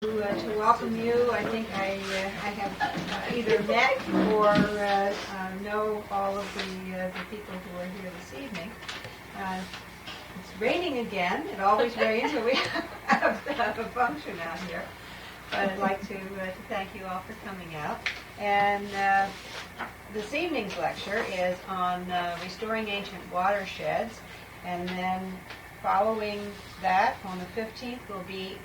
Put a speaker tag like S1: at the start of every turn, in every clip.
S1: To welcome you. I think I have either met or know all of the people who are here this evening. It's raining again. It always rains, so we have a function out here. But I'd like to thank you all for coming out. And this evening's lecture is on restoring ancient watersheds. And then following that, on the 15th, will be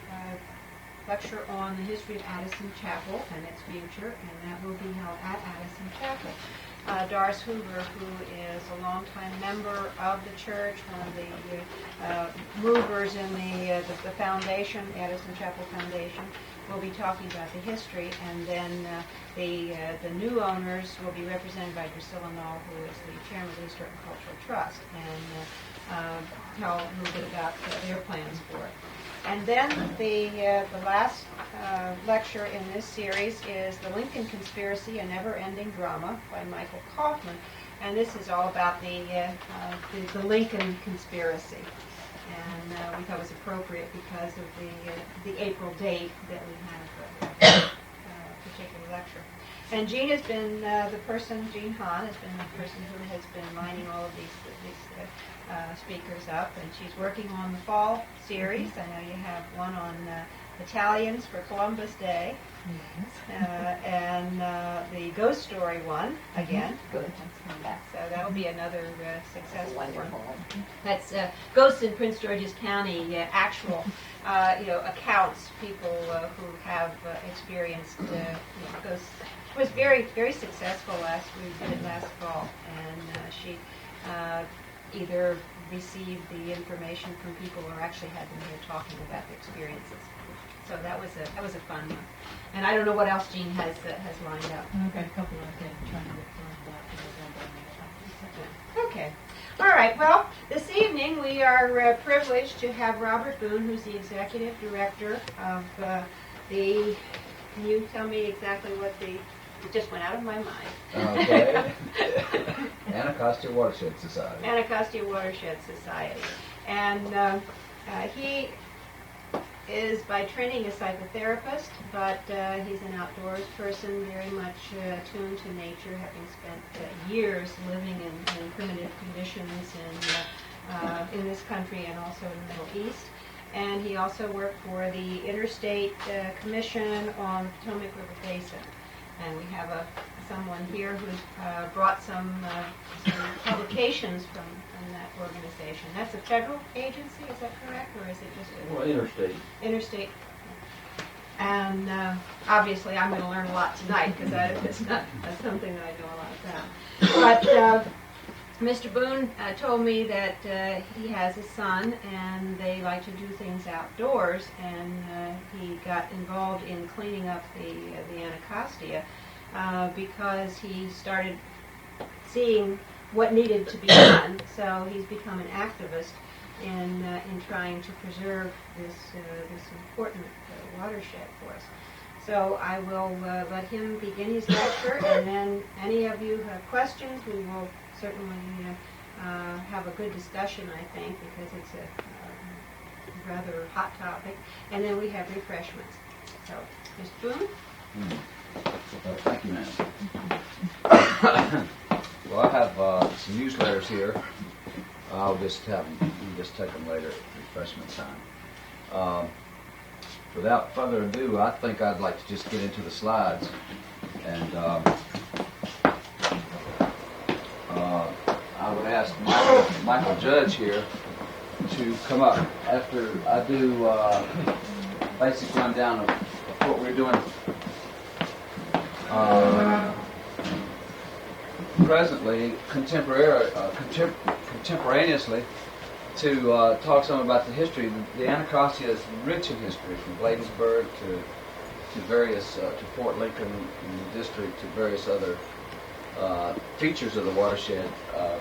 S1: lecture on the history of Addison Chapel and its future, and that will be held at Addison Chapel. Doris Hoover, who is a longtime member of the church, one of the movers in the foundation, the Addison Chapel Foundation, will be talking about the history, and then the new owners will be represented by Drusilla Knoll, who is the chairman of the Historical Cultural Trust, and tell a little bit about their plans for it. And then the last lecture in this series is The Lincoln Conspiracy, a Never-Ending Drama by Michael Kaufman. And this is all about the Lincoln Conspiracy. And we thought it was appropriate because of the April date that we have a particular lecture. And Jean has been Jean Hahn has been the person who has been lining all of these speakers up, and she's working on the fall series. I know you have one on Italians for Columbus Day, and the ghost story one again.
S2: Good.
S1: So that'll be another successful
S2: Wonderful
S1: one. That's ghosts in Prince George's County, actual accounts, people who have experienced ghosts. It was very, very successful we did it last fall, and she either received the information from people or actually had them here talking about the experiences. So that was a fun one. And I don't know what else Jean has lined up.
S2: I've got a couple of things trying to get thrown back.
S1: Okay. All right. Well, this evening we are privileged to have Robert Boone, who's the executive director of the. Can you tell me exactly what it just went out of my mind.
S3: Okay. Anacostia Watershed Society.
S1: Anacostia Watershed Society. And he is by training a psychotherapist, but he's an outdoors person, very much attuned to nature, having spent years living in primitive conditions in this country and also in the Middle East. And he also worked for the Interstate Commission on the Potomac River Basin. And we have someone here who's brought some publications from that organization. That's a federal agency, is that correct, or is it just
S3: Interstate.
S1: Interstate? And obviously, I'm going to learn a lot tonight because that's something that I know a lot about. But Mr. Boone told me that he has a son, and they like to do things outdoors, and he got involved in cleaning up the Anacostia because he started seeing what needed to be done. So he's become an activist in trying to preserve this important watershed for us. So I will let him begin his lecture, and then any of you who have questions, we will certainly have a good discussion, I think, because it's a rather hot topic. And then we have refreshments. So, Mr. Boone?
S3: Thank you, ma'am. Well, I have some newsletters here. I'll just take them later at refreshment time. Without further ado, I think I'd like to just get into the slides. And I would ask Michael Judge here to come up after I do basic rundown of what we're doing presently, contemporaneously, to talk some about the history. The Anacostia is rich in history, from Bladensburg to various to Fort Lincoln in the district, to various other features of the watershed.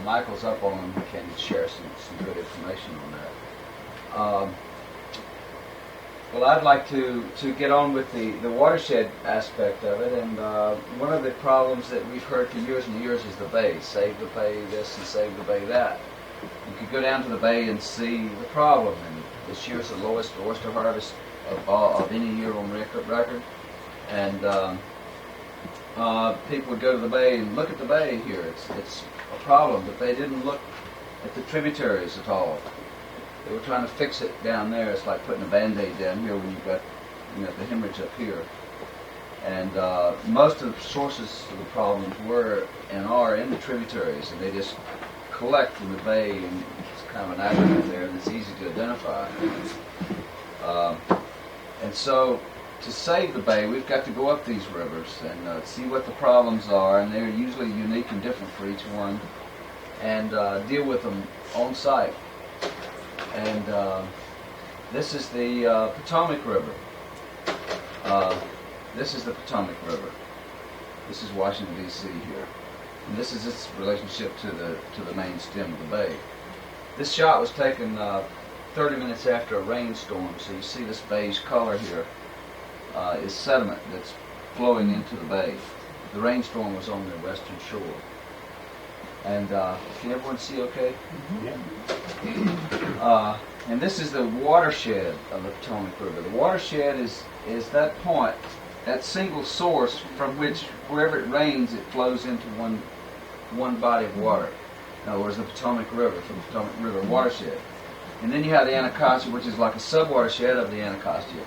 S3: Michael's up on them. He can share some good information on that. Well, I'd like to get on with the watershed aspect of it, and one of the problems that we've heard for years and years is the bay. Save the bay this and save the bay that. You could go down to the bay and see the problem, and this year's the lowest oyster harvest of any year on record. And people would go to the bay and look at the bay here. It's a problem, but they didn't look at the tributaries at all. They were trying to fix it down there. It's like putting a Band-Aid down here when you've got the hemorrhage up here. And most of the sources of the problems were and are in the tributaries, and they just collect in the bay, and it's kind of an acronym there, and it's easy to identify. And so, to save the bay, we've got to go up these rivers and see what the problems are, and they're usually unique and different for each one, and deal with them on site. And this is the Potomac River. This is the Potomac River. This is Washington, D.C. here. And this is its relationship to the main stem of the bay. This shot was taken 30 minutes after a rainstorm, so you see this beige color here is sediment that's flowing into the bay. The rainstorm was on the western shore. And can everyone see okay?
S4: Yeah.
S3: And this is the watershed of the Potomac River. The watershed is that point, that single source from which, wherever it rains, it flows into one body of water. In other words, the Potomac River, from the Potomac River watershed. And then you have the Anacostia, which is like a sub-watershed of the Anacostia.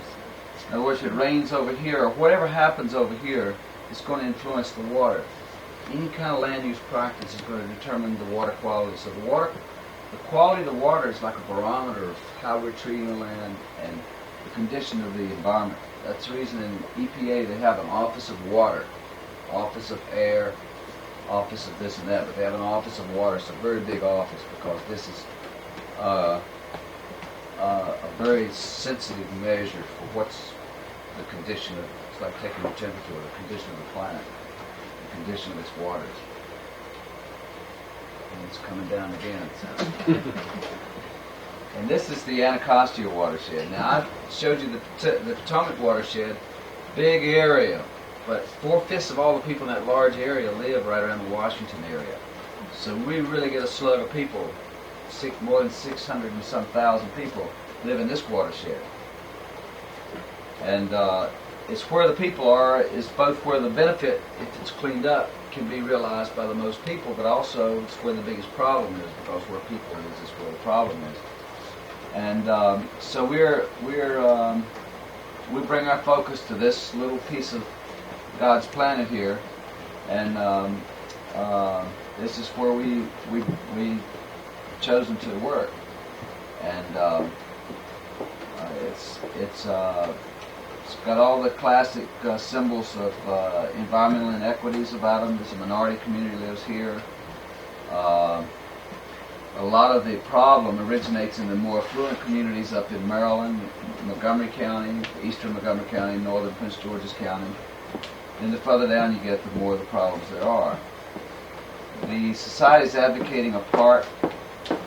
S3: In other words, if it rains over here, or whatever happens over here, it's going to influence the water. Any kind of land use practice is going to determine the water quality. So the quality of the water is like a barometer of how we're treating the land and the condition of the environment. That's the reason in EPA they have an Office of Water, Office of Air, Office of this and that, but they have an Office of Water. It's a very big office because this is a very sensitive measure for what's the condition of, it's like taking the temperature of the condition of the planet, the condition of its waters. And it's coming down again, it sounds. And this is the Anacostia Watershed. Now, I showed you the Potomac Watershed, big area, but 4/5 of all the people in that large area live right around the Washington area. So we really get a slug of people, more than 600 and some thousand people live in this watershed. And it's where the people are, is both where the benefit, if it's cleaned up, can be realized by the most people, but also it's where the biggest problem is, because where people is where the problem is. And so we bring our focus to this little piece of God's planet here, and this is where we chosen to work. And it's got all the classic symbols of environmental inequities about them. There's a minority community lives here. A lot of the problem originates in the more affluent communities up in Maryland, Montgomery County, eastern Montgomery County, northern Prince George's County. And the further down you get, the more the problems there are. The society is advocating a park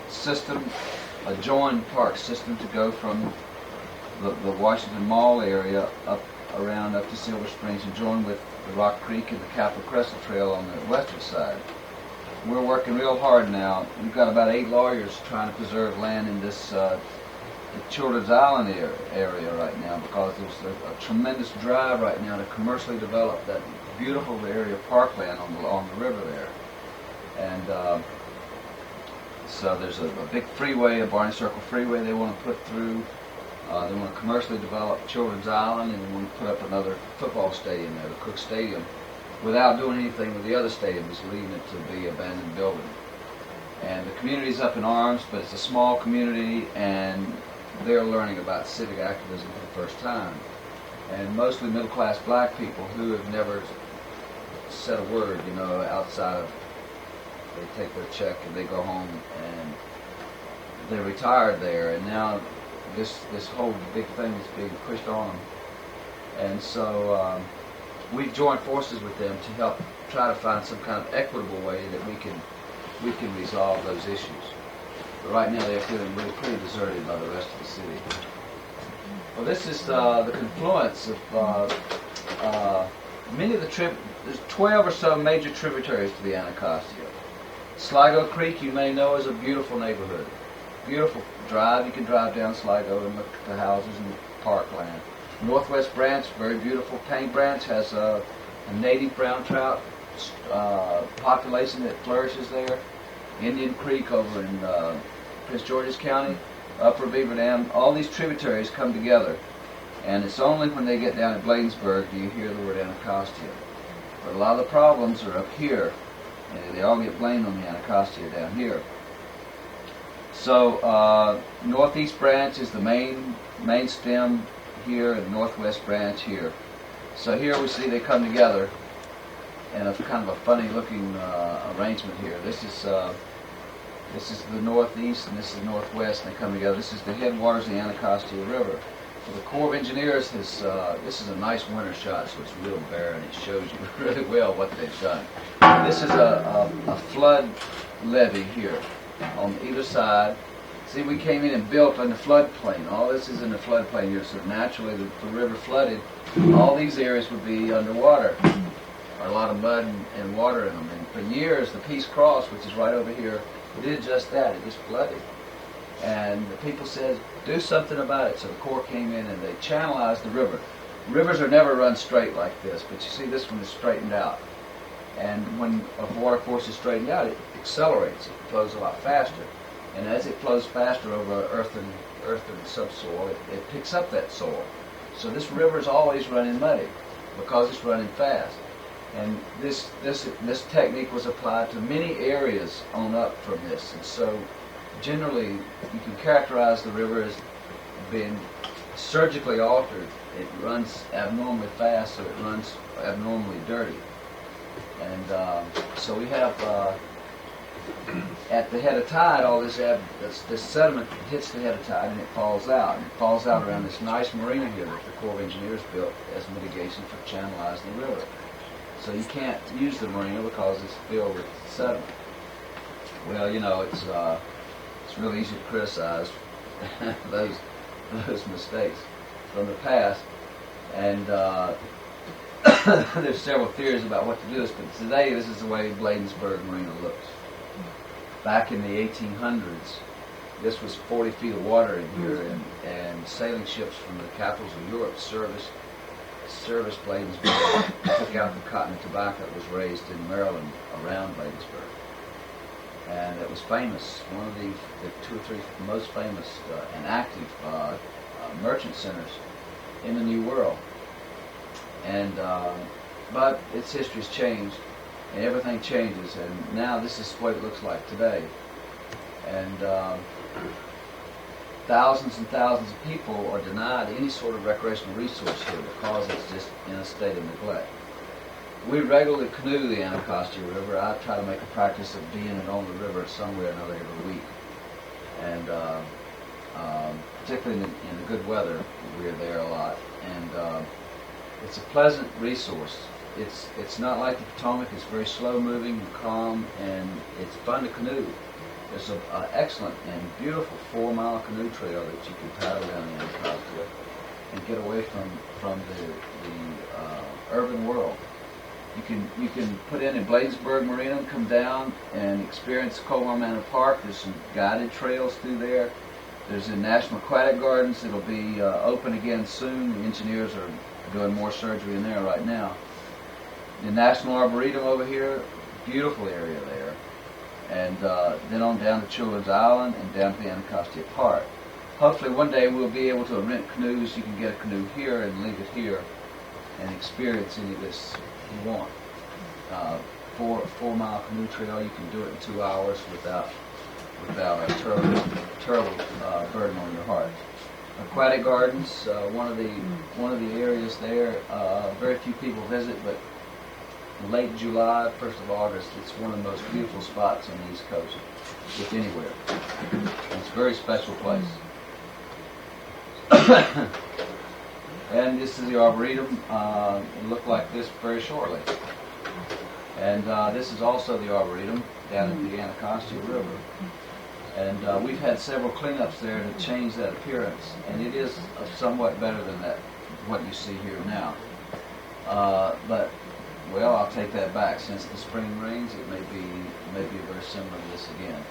S3: system, a joined park system to go from the Washington Mall area up to Silver Springs and join with the Rock Creek and the Capitol Crescent Trail on the western side. We're working real hard now. We've got about 8 lawyers trying to preserve land in this the Children's Island area right now, because there's a tremendous drive right now to commercially develop that beautiful area of parkland on the river there. And so there's a big freeway, a Barney Circle freeway they want to put through. They want to commercially develop Children's Island, and they want to put up another football stadium there, the Cook Stadium, without doing anything with the other stadiums, leaving it to be abandoned building. And the community's up in arms, but it's a small community, and they're learning about civic activism for the first time. And mostly middle-class black people who have never said a word, outside of, they take their check and they go home, and they're retired there, and now this whole big thing is being pushed on them. And so we've joined forces with them to help try to find some kind of equitable way that we can resolve those issues. But right now they're feeling really pretty deserted by the rest of the city. Well, this is the confluence of many of the there's 12 or so major tributaries to the Anacostia. Sligo Creek, you may know, is a beautiful neighborhood. Beautiful drive. You can drive down Sligo and look at the houses, and parkland. Northwest branch, very beautiful. Paint Branch has a native brown trout population that flourishes there. Indian Creek over in Prince George's County, Upper Beaver Dam, all these tributaries come together. And it's only when they get down at Bladensburg do you hear the word Anacostia. But a lot of the problems are up here, and they all get blamed on the Anacostia down here. So northeast branch is the main stem here, and northwest branch here. So here we see they come together in a kind of a funny looking arrangement here. This is the northeast and this is the northwest, and they come together. This is the headwaters of the Anacostia River. So the Corps of Engineers has, this is a nice winter shot, so it's real bare and it shows you really well what they've done. This is a flood levee here on either side. See, we came in and built on the floodplain. All this is in the floodplain here, so naturally the river flooded. All these areas would be underwater, or a lot of mud and water in them. And for years, the Peace Cross, which is right over here, did just that. It just flooded. And the people said, do something about it. So the Corps came in and they channelized the river. Rivers are never run straight like this, but you see this one is straightened out. And when a water course is straightened out, it accelerates. It flows a lot faster. And as it flows faster over earth and subsoil, it picks up that soil. So this river is always running muddy because it's running fast. And this technique was applied to many areas on up from this. And so generally, you can characterize the river as being surgically altered. It runs abnormally fast, so it runs abnormally dirty. And so we have, at the head of tide, all this sediment hits the head of tide and it falls out. And it falls out around this nice marina here that the Corps of Engineers built as mitigation for channelizing the river. So you can't use the marina because it's filled with sediment. Well, you know, it's really easy to criticize those mistakes from the past, and there's several theories about what to do this, but today this is the way Bladensburg Marina looks. Back in the 1800s, this was 40 feet of water in here, and sailing ships from the capitals of Europe serviced Bladensburg, took out the cotton and tobacco that was raised in Maryland around Bladensburg. And it was famous, one of the 2 or 3 most famous and active merchant centers in the New World. And but its history's changed, and everything changes, and now this is what it looks like today. And thousands and thousands of people are denied any sort of recreational resource here because it's just in a state of neglect. We regularly canoe the Anacostia River. I try to make a practice of being on the river somewhere or another every week. And particularly in the good weather, we're there a lot. And it's a pleasant resource. It's not like the Potomac. It's very slow moving and calm, and it's fun to canoe. There's an excellent and beautiful 4-mile canoe trail that you can paddle down the Anacostia and get away from the urban world. You can put in Bladensburg Marina and come down and experience Colmar Manor Park. There's some guided trails through there. There's the National Aquatic Gardens. It'll be open again soon. The engineers are doing more surgery in there right now. The National Arboretum over here, beautiful area there. And then on down to Children's Island and down to the Anacostia Park. Hopefully one day we'll be able to rent canoes. You can get a canoe here and leave it here and experience any of this you want. 4-mile canoe trail, you can do it in 2 hours without a terrible burden on your heart. Aquatic Gardens, one of the areas there. Very few people visit, but late July, 1st of August, it's one of the most beautiful spots on the East Coast, if anywhere. It's a very special place. And this is the Arboretum. It'll look like this very shortly. And this is also the Arboretum down at the Anacostia River. And we've had several cleanups there to change that appearance, and it is somewhat better than what you see here now. But well, I'll take that back. Since the spring rains, it may be very similar to this again.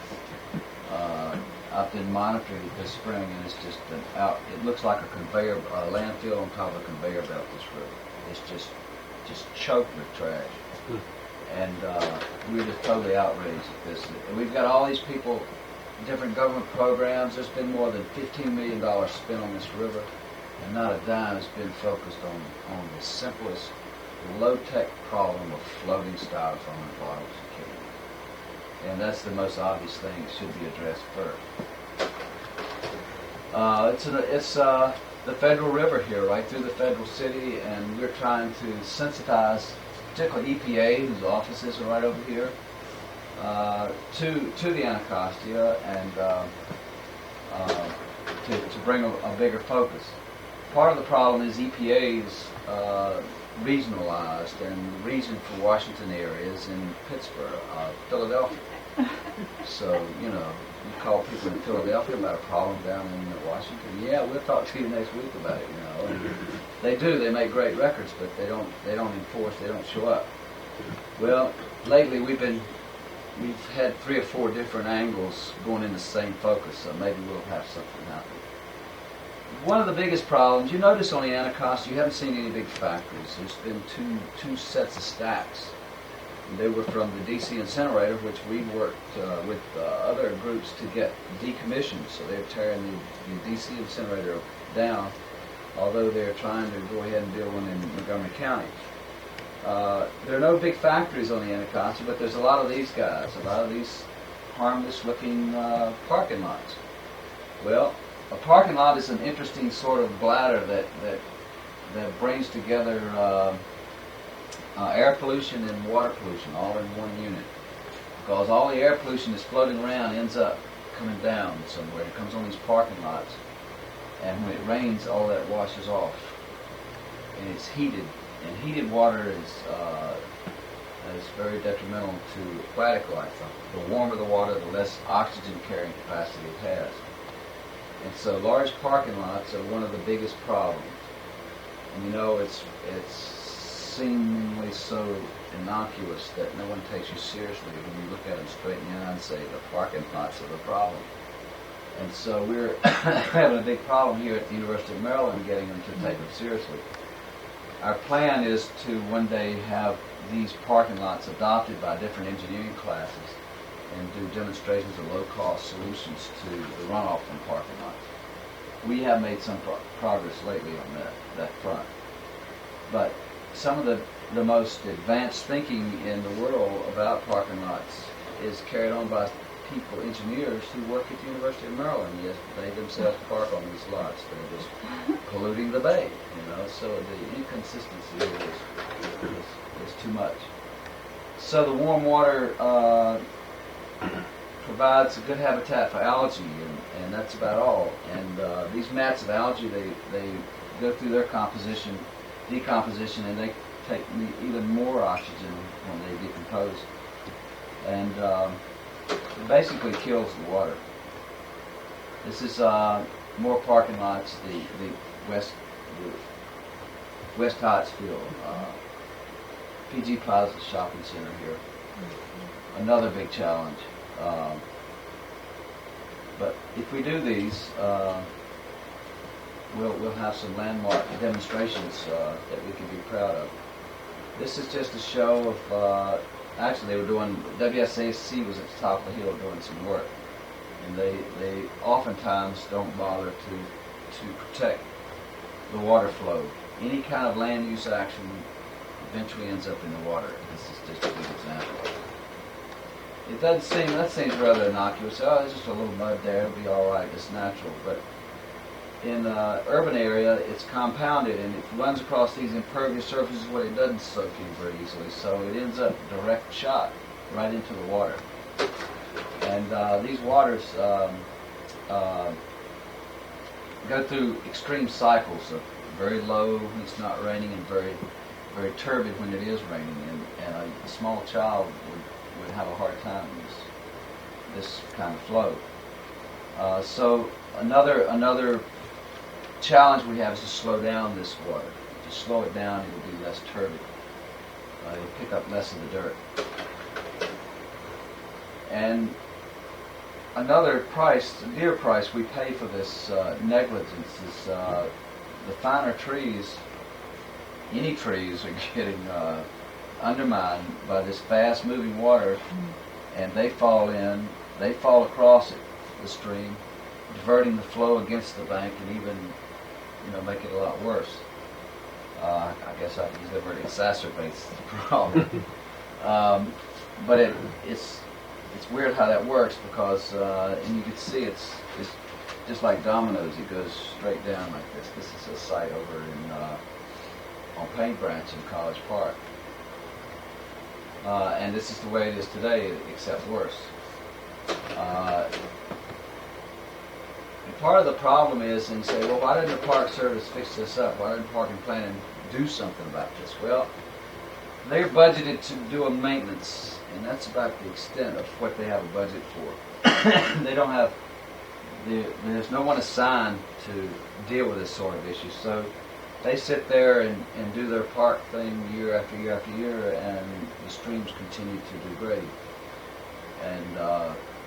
S3: I've been monitoring it this spring, and it's just been out. It looks like a conveyor, a landfill on top of a conveyor belt. This river, it's just choked with trash, and we're just totally outraged at this. And we've got all these people, different government programs. There's been more than $15 million spent on this river, and not a dime has been focused on the simplest, low-tech problem of floating styrofoam in bottles of candy. And that's the most obvious thing that should be addressed first. It's the federal river here, right through the federal city, and we're trying to sensitize, particularly EPA, whose offices are right over here, to the Anacostia, and to bring a bigger focus. Part of the problem is EPA's regionalized, and the region for Washington area is in Pittsburgh, Philadelphia. So, you call people in Philadelphia about a problem down in Washington. Yeah, we'll talk to you next week about it, And they do. They make great records, but they don't enforce. They don't show up. Well, lately we've had 3 or 4 different angles going in the same focus. So maybe we'll have something happen. One of the biggest problems, you notice on the Anacostia, you haven't seen any big factories. There's been two sets of stacks. They were from the DC incinerator, which we worked with other groups to get decommissioned. So they're tearing the DC incinerator down, although they're trying to go ahead and build one in Montgomery County. There are no big factories on the Anacostia, but there's a lot of these guys, a lot of these harmless-looking parking lots. Well, a parking lot is an interesting sort of bladder that brings together air pollution and water pollution all in one unit. Because all the air pollution is floating around ends up coming down somewhere. It comes on these parking lots. And when it rains, all that washes off. And it's heated. And heated water is very detrimental to aquatic life. The warmer the water, the less oxygen carrying capacity it has. And so large parking lots are one of the biggest problems. And it's seemingly so innocuous that no one takes you seriously when you look at them straight in the eye and say the parking lots are the problem. And so we're having a big problem here at the University of Maryland getting them to take them seriously. Our plan is to one day have these parking lots adopted by different engineering classes and do demonstrations of low-cost solutions to the runoff from parking lots. We have made some progress lately on that front. But some of the most advanced thinking in the world about parking lots is carried on by people, engineers who work at the University of Maryland. Yes, they themselves park on these lots. They're just polluting the bay, so the inconsistency is too much. So the warm water provides a good habitat for algae, and that's about all. And these mats of algae, they go through their decomposition, and they take even more oxygen when they decompose. And it basically kills the water. This is more parking lots, the West Hartsfield, PG Plaza Shopping Center here. Another big challenge. But if we do these, we'll have some landmark demonstrations that we can be proud of. This is just a show of, actually they were doing, WSAC was at the top of the hill doing some work. And they oftentimes don't bother to protect the water flow. Any kind of land use action eventually ends up in the water. This is just a good example. It doesn't seem, that seems rather innocuous. Oh, there's just a little mud there, it'll be all right, it's natural. But in the urban area, it's compounded and it runs across these impervious surfaces where it doesn't soak in very easily. So it ends up direct shot right into the water. And these waters go through extreme cycles of very low when it's not raining and very, very turbid when it is raining. And a small child would have a hard time in this kind of flow. So another challenge we have is to slow down this water. If you slow it down, it will be less turbid. It'll pick up less of the dirt. And another price, dear price we pay for this negligence is the finer trees. Any trees are getting undermined by this fast-moving water, and they fall across the stream, diverting the flow against the bank, and even, make it a lot worse. I guess I can use that word, exacerbates the problem. But it's weird how that works because, and you can see it's just like dominoes. It goes straight down like this. This is a site over in on Paint Branch in College Park, and this is the way it is today, except worse. And part of the problem is, and you say, well, why didn't the Park Service fix this up? Why didn't Park and Planning do something about this? Well, they're budgeted to do a maintenance, and that's about the extent of what they have a budget for. They don't have, there's no one assigned to deal with this sort of issue, so they sit there and do their park thing year after year after year, and the streams continue to degrade. And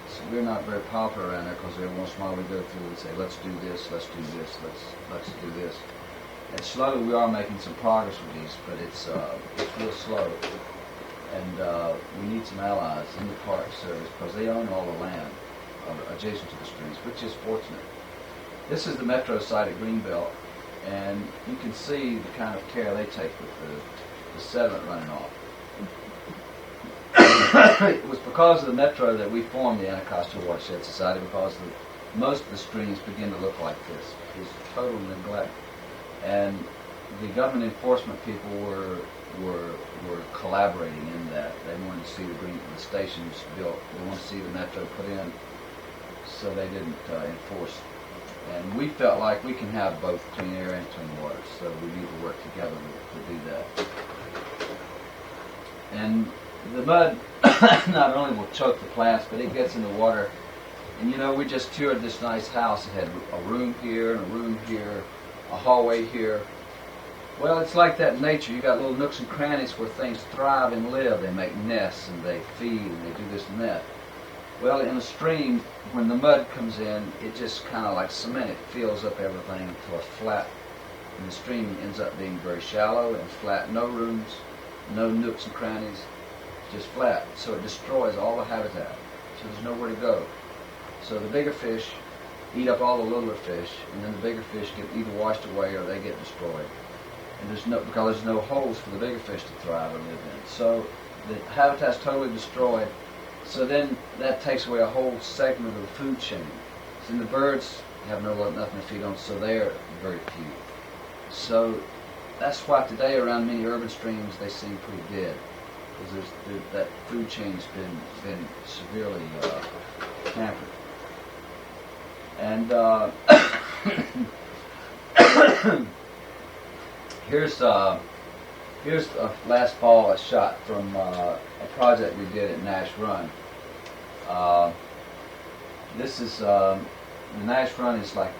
S3: so we're not very popular around there because every once in a while we go through and say, let's do this, let's do this, let's do this. And slowly we are making some progress with these, but it's real slow. And we need some allies in the Park Service because they own all the land adjacent to the streams, which is fortunate. This is the metro site at Greenbelt, and you can see the kind of care they take with the sediment running off. It was because of the metro that we formed the Anacostia Watershed Society, because most of the streams begin to look like this. It's total neglect. And the government enforcement people were collaborating in that. They wanted to see the stations built. They wanted to see the metro put in, so they didn't enforce. And we felt like we can have both clean air and clean water, so we need to work together to do that. And the mud not only will choke the plants, but it gets in the water. And we just toured this nice house. It had a room here and a room here, a hallway here. Well, it's like that in nature. You got little nooks and crannies where things thrive and live. They make nests and they feed and they do this and that. Well, in a stream, when the mud comes in, it just kind of like cement. It fills up everything to a flat, and the stream ends up being very shallow and flat. No rooms, no nooks and crannies, just flat. So it destroys all the habitat. So there's nowhere to go. So the bigger fish eat up all the littler fish, and then the bigger fish get either washed away or they get destroyed. And because there's no holes for the bigger fish to thrive and live in. So the habitat's totally destroyed. So then that takes away a whole segment of the food chain. So then the birds have nothing to feed on, so they're very few. So that's why today around many urban streams they seem pretty dead, because that food chain's been severely hampered. And here's last fall a shot from a project we did at Nash Run. This is the Nash Run is like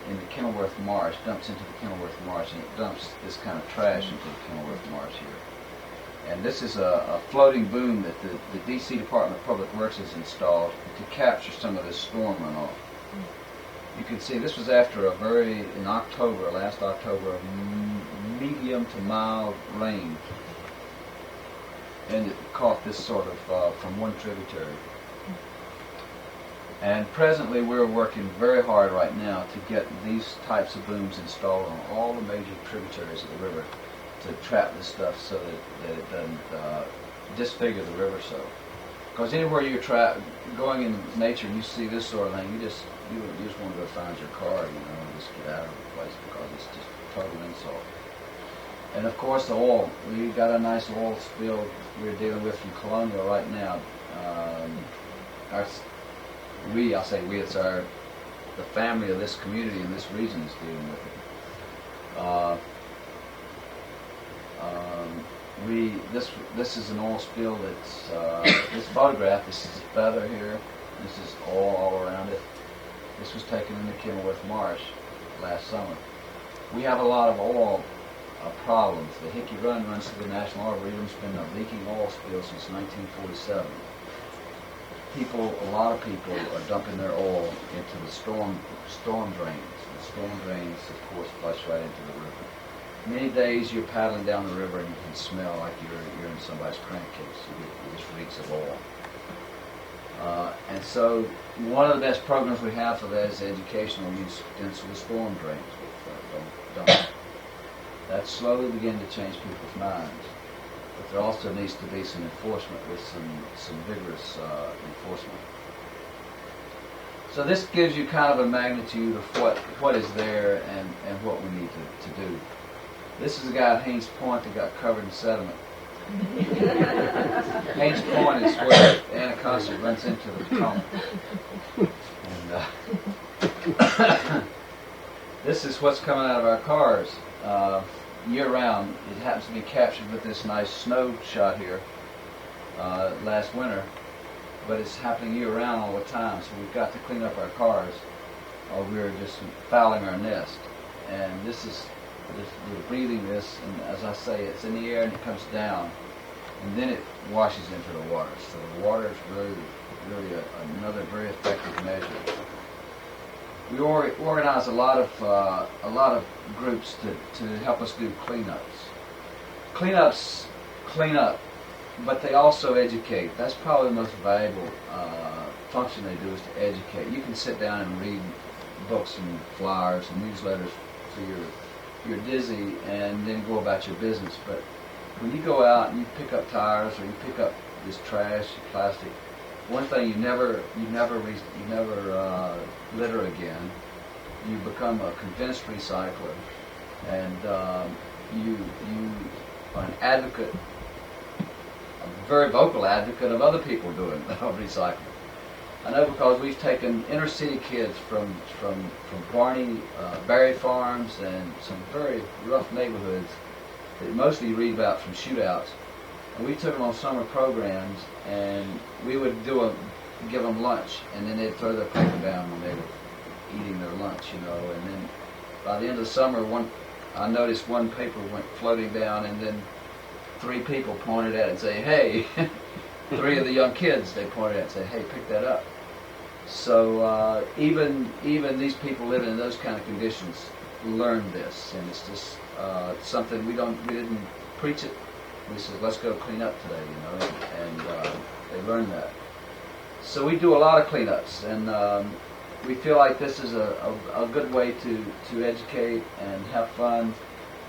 S3: in the Kenilworth Marsh, dumps into the Kenilworth Marsh, and it dumps this kind of trash into the Kenilworth Marsh here. And this is a floating boom that the D.C. Department of Public Works has installed to capture some of this storm runoff. You can see this was after last October, of medium to mild rain, and it caught this sort of from one tributary. And presently we're working very hard right now to get these types of booms installed on all the major tributaries of the river to trap this stuff so that it doesn't disfigure the river so. Because anywhere you're going in nature and you see this sort of thing, you just want to go find your car, and just get out of the place because it's just a total insult. And of course the oil. We got a nice oil spill we're dealing with from Colonial right now. I'll say we, it's the family of this community in this region is dealing with it. This is an oil spill that's this photograph. This is feather here. This is oil all around it. This was taken in the Kenilworth Marsh last summer. We have a lot of oil problems. The Hickey Run runs through the National Arboretum. It's been a leaking oil spill since 1947. a lot of people are dumping their oil into the storm drains. The storm drains, of course, flush right into the river. Many days you're paddling down the river and you can smell like you're in somebody's crankcase. It just reeks of oil. And so one of the best programs we have for that is educational use into the storm drains. Don't. That slowly beginning to change people's minds. But there also needs to be some enforcement with some vigorous enforcement. So this gives you kind of a magnitude of what is there and what we need to do. This is a guy at Haynes Point that got covered in sediment. Haynes Point is where Anacostia runs into the Potomac. And this is what's coming out of our cars year-round. It happens to be captured with this nice snow shot here last winter, but it's happening year-round all the time, so we've got to clean up our cars or we're just fouling our nest. And we're breathing this, and as I say, it's in the air and it comes down, and then it washes into the water. So the water is really another very effective measure. We organize a lot of groups to help us do cleanups. Cleanups clean up, but they also educate. That's probably the most valuable function they do, is to educate. You can sit down and read books and flyers and newsletters till you're dizzy and then go about your business. But when you go out and you pick up tires or you pick up this trash, plastic, one thing you never litter again. You become a convinced recycler, and you are an advocate, a very vocal advocate of other people doing recycling. I know because we've taken inner city kids from Barney farms and some very rough neighborhoods that mostly you read about from shootouts, and we took them on summer programs, and we would give them lunch, and then they'd throw their paper down when they were eating their lunch, and then by the end of the summer, I noticed one paper went floating down, and then 3 people pointed at it and say, "Hey," 3 of the young kids, they pointed at it and say, "Hey, pick that up." So even these people living in those kind of conditions learn this, and it's just something we didn't preach it. We said, let's go clean up today, and they learn that. So we do a lot of cleanups, and we feel like this is a good way to educate and have fun,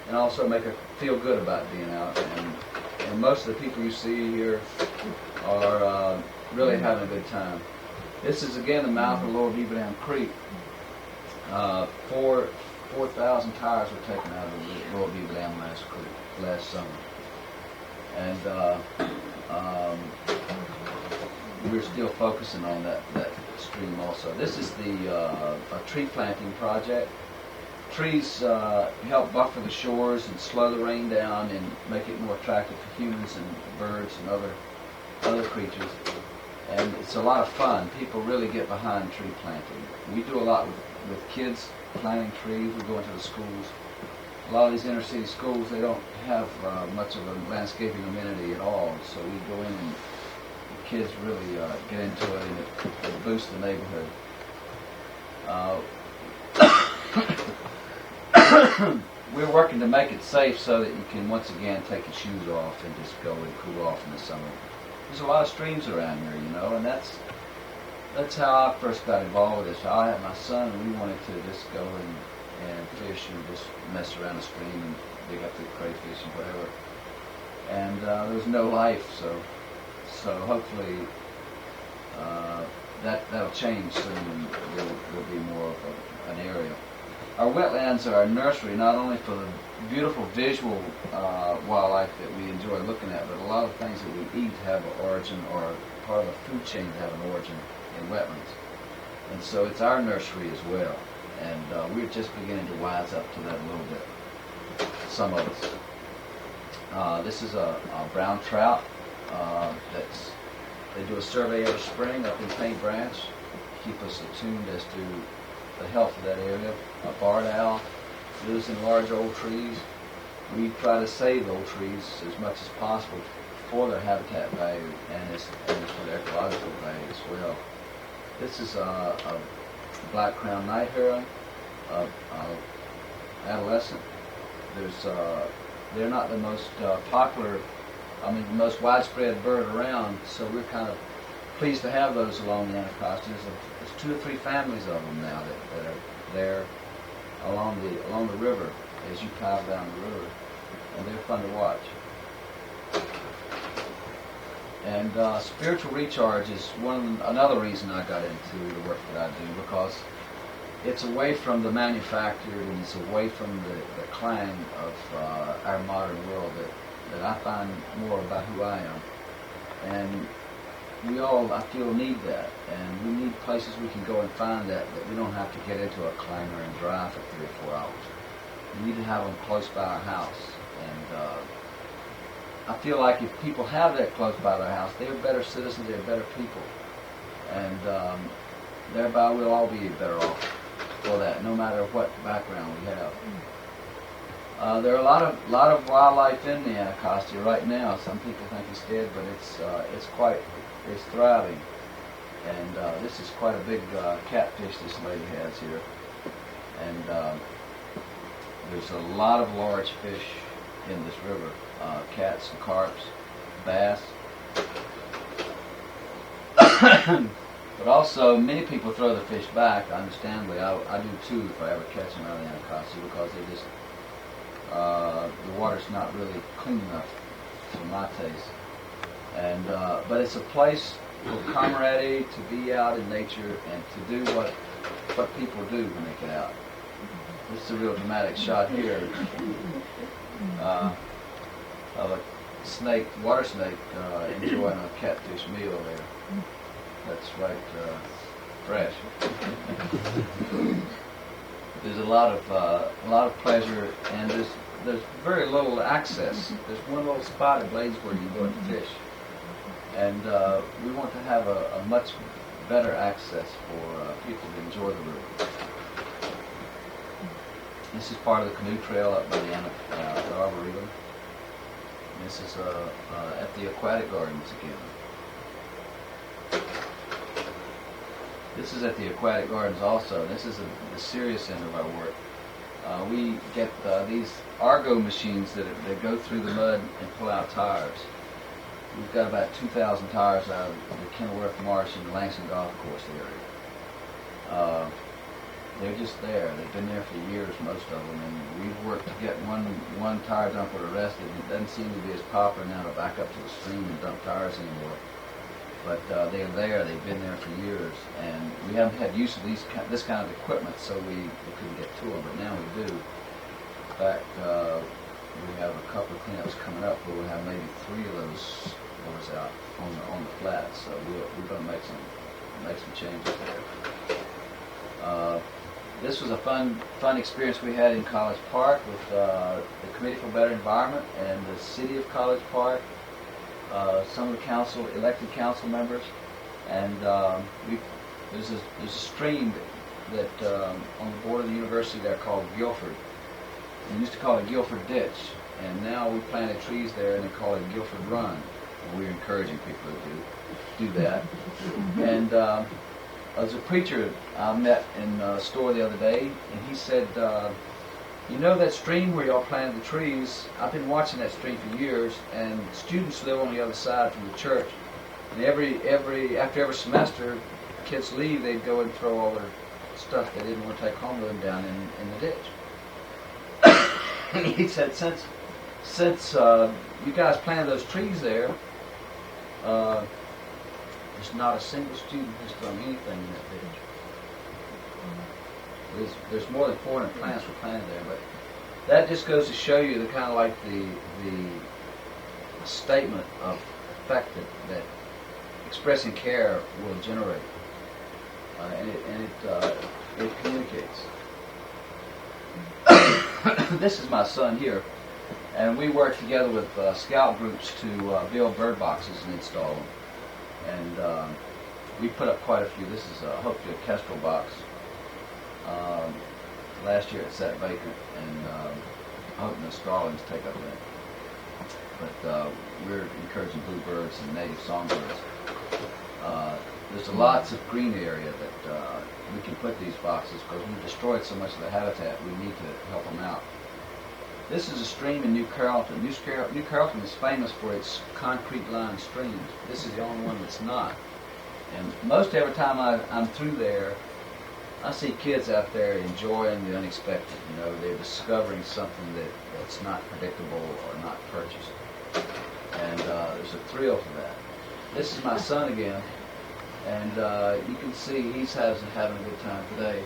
S3: and also make us feel good about being out. And most of the people you see here are really having a good time. This is again the mouth of Lower Beaver Dam Creek. 4,000 tires were taken out of the Lower Beaver Dam last summer. And we're still focusing on that stream also. This is a tree planting project. Trees help buffer the shores and slow the rain down and make it more attractive for humans and birds and other creatures. And it's a lot of fun. People really get behind tree planting. We do a lot with kids planting trees. We go into the schools. A lot of these inner city schools, they don't have much of a landscaping amenity at all. So we go in and the kids really get into it, and it boosts the neighborhood. We're working to make it safe so that you can once again take your shoes off and just go and cool off in the summer. There's a lot of streams around here, and that's how I first got involved with this. I had my son, and we wanted to just go and fish and just mess around the stream and dig up the crayfish and whatever. And there was no life, so hopefully that'll change soon, and there'll be more of an area. Our wetlands are a nursery not only for the beautiful visual wildlife that we enjoy looking at, but a lot of things that we eat have an origin, or part of the food chain have an origin in wetlands. And so it's our nursery as well. And we're just beginning to wise up to that a little bit, some of us. This is a brown trout. They do a survey every spring up in Paint Branch, keep us attuned as to the health of that area. A barred owl lives in large old trees. We try to save old trees as much as possible for their habitat value and it's for their ecological value as well. This is a black crowned night heron, adolescent. They're not the most popular, the most widespread bird around, so we're kind of pleased to have those along the Anacostia. There's 2 or 3 families of them now that are there along the river as you paddle down the river, and they're fun to watch. And spiritual recharge is another reason I got into the work that I do, because it's away from the manufactured and it's away from the clang of our modern world that I find more about who I am. And we all, I feel, need that, and we need places we can go and find that we don't have to get into a clanger and drive for 3 or 4 hours. We need to have them close by our house, and I feel like if people have that close by their house, they're better citizens, they're better people, and thereby we'll all be better off for that, no matter what background we have. There are a lot of wildlife in the Anacostia right now. Some people think it's dead, but it's thriving, and this is quite a big catfish this lady has here, and there's a lot of large fish in this river, cats and carps, bass, but also many people throw the fish back. Understandably, I do too if I ever catch them out of the Anacostia, because they just the water's not really clean enough for my taste. And but it's a place for camaraderie, to be out in nature and to do what people do when they get out. This is a real dramatic shot here of a water snake enjoying a catfish meal there. That's right, fresh. There's a lot of pleasure, and there's very little access. There's one little spot at Bladesburg you can go and fish, and we want to have a much better access for people to enjoy the river. This is part of the canoe trail up by the Arboretum. This is at the Aquatic Gardens again. This is at the Aquatic Gardens also. This is the serious end of our work. We get these Argo machines that go through the mud and pull out tires. We've got about 2,000 tires out of the Kenilworth Marsh and the Langston Golf Course area. They're just there. They've been there for years, most of them, and we've worked to get one tire dumper arrested. It doesn't seem to be as popular now to back up to the stream and dump tires anymore. But they're there. They've been there for years, and we haven't had use of this kind of equipment, so we couldn't get to them. But now we do. In fact, we have a couple of cleanups coming up where we'll have maybe 3 of those out on the flat. So we're going to make some changes there. This was a fun experience we had in College Park with the Committee for Better Environment and the City of College Park, some of the elected council members, and there's a stream that on the board of the university there called Guilford. We used to call it Guilford Ditch, and now we planted trees there and they call it Guilford Run. And we're encouraging people to do that. And there's a preacher I met in a store the other day, and he said, you know that stream where y'all planted the trees? I've been watching that stream for years, and students live on the other side from the church. And after every semester, kids leave, they'd go and throw all their stuff they didn't want to take home with them down in the ditch. And he said, since you guys planted those trees there, there's not a single student who's thrown anything in that ditch. There's more than 400 plants were planted there, but that just goes to show you the kind of like the statement of effect that expressing care will generate, and it communicates. This is my son here, and we work together with scout groups to build bird boxes and install them. And we put up quite a few. This is hopefully a kestrel box. Last year it sat vacant, and I'm hoping the starlings take up that. but we're encouraging bluebirds and native songbirds. There's lots of green area that we can put these foxes, because we've destroyed so much of the habitat. We need to help them out. This is a stream in New Carrollton. New Carrollton is famous for its concrete-lined streams. This is the only one that's not. And most every time I'm through there, I see kids out there enjoying the unexpected. You know, they're discovering something that's not predictable or not purchased. And there's a thrill to that. This is my son again, and you can see he's having a good time today.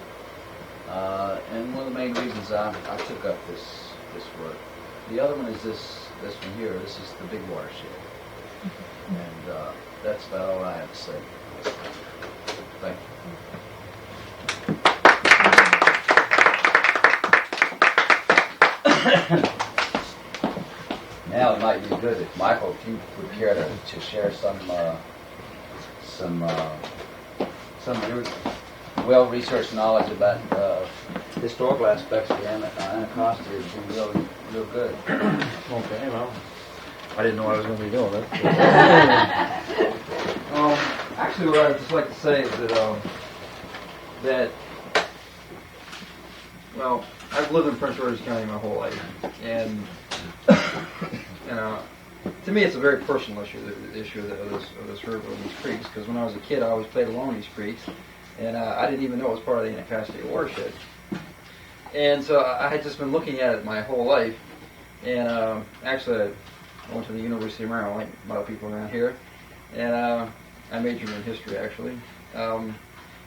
S3: And one of the main reasons I took up this work. The other one is this one here. This is the big watershed. And that's about all I have to say. Thank you. Now it might be good if Michael, if you would care to share some well-researched knowledge about historical aspects of the Anacostia has been real good.
S4: Okay, well, I didn't know I was going to be doing it.
S5: Actually, what I'd just like to say is that well, I've lived in Prince George's County my whole life, and to me, it's a very personal issue, the issue of this river and these creeks. Because when I was a kid, I always played along these creeks, and I didn't even know it was part of the Anacostia Watershed. And so I had just been looking at it my whole life. And actually, I went to the University of Maryland, like a lot of people around here, and I majored in history, actually.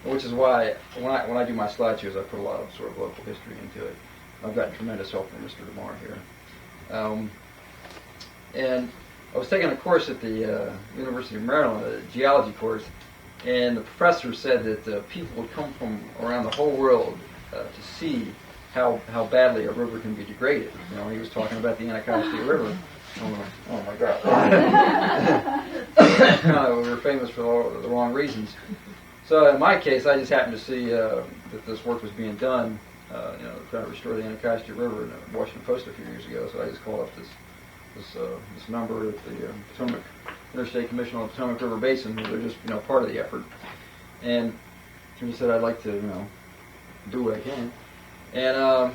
S5: Which is why when I do my slideshows, I put a lot of sort of local history into it. I've gotten tremendous help from Mr. DeMar here. And I was taking a course at the University of Maryland, a geology course, and the professor said that people would come from around the whole world to see how badly a river can be degraded. You know, he was talking about the Anacostia River. Oh my God. We were famous for all the wrong reasons. So in my case, I just happened to see that this work was being done, trying to restore the Anacostia River in the Washington Post a few years ago. So I just called up this number at the Potomac Interstate Commission on the Potomac River Basin. They're just part of the effort, and he said I'd like to do what I can. And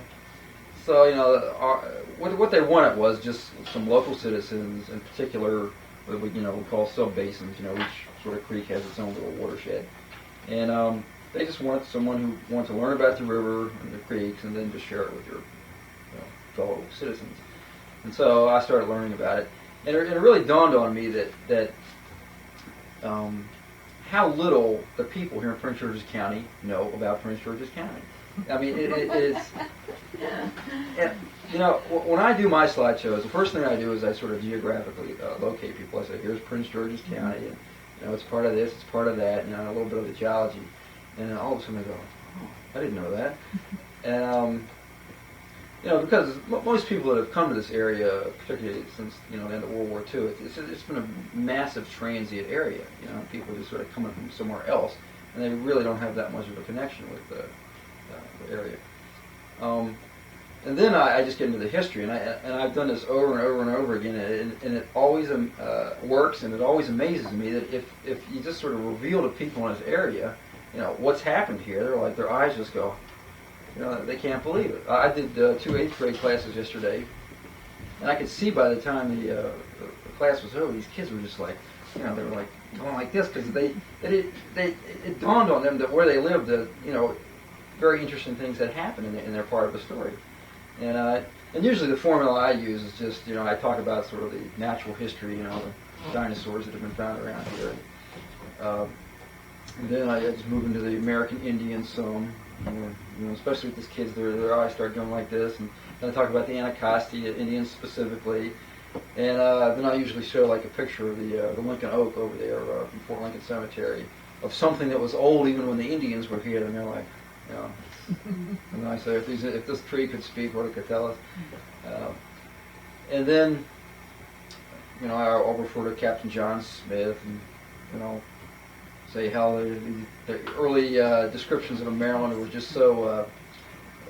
S5: so what they wanted was just some local citizens, in particular, what we call sub-basins. Each sort of creek has its own little watershed, and they just wanted someone who wanted to learn about the river and the creeks, and then just share it with your fellow citizens. And so I started learning about it, and it really dawned on me that how little the people here in Prince George's County know about Prince George's County. I mean, it's when I do my slideshows, the first thing I do is I sort of geographically locate people. I say, here's Prince George's County, and it's part of this, it's part of that, a little bit of the geology, and then all of a sudden I go, oh, I didn't know that, and because most people that have come to this area, particularly since the end of World War II, it's been a massive transient area. People just sort of coming from somewhere else, and they really don't have that much of a connection with the area. And then I just get into the history, and I've done this over and over and over again, and it always works, and it always amazes me that if you just sort of reveal to people in this area, what's happened here, their eyes just go. They can't believe it. I did 2 8th grade classes yesterday, and I could see by the time the class was over, these kids were just like, they were like going like this, because it dawned on them that where they lived, very interesting things had happened in their part of the story. And usually the formula I use is just, I talk about sort of the natural history, the dinosaurs that have been found around here. And then I just move into the American Indians some. Especially with these kids, their eyes start going like this, and then I talk about the Anacostia Indians specifically, and then I usually show like a picture of the Lincoln Oak over there from Fort Lincoln Cemetery, of something that was old even when the Indians were here, and they're like, and then I say, if this tree could speak, what it could tell us, and then I'll refer to Captain John Smith, and say how the early descriptions of Maryland were just so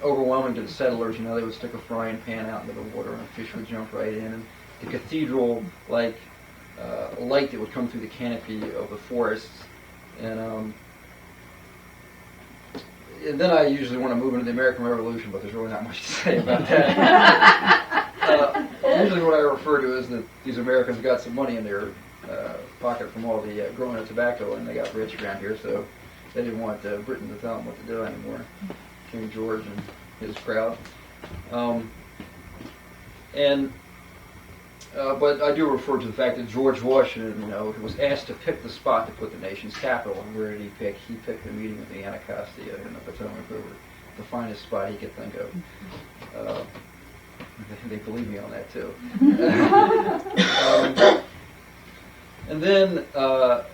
S5: overwhelming to the settlers. They would stick a frying pan out into the water and a fish would jump right in. the cathedral like light that would come through the canopy of the forests. And then I usually want to move into the American Revolution, but there's really not much to say about that. Usually what I refer to is that these Americans got some money in their pocket from all the growing of tobacco, and they got rich around here, so they didn't want Britain to tell them what to do anymore. King George and his crowd. But I do refer to the fact that George Washington, was asked to pick the spot to put the nation's capital. And where did he pick? He picked the meeting of the Anacostia in the Potomac River, the finest spot he could think of. They believe me on that too. And then the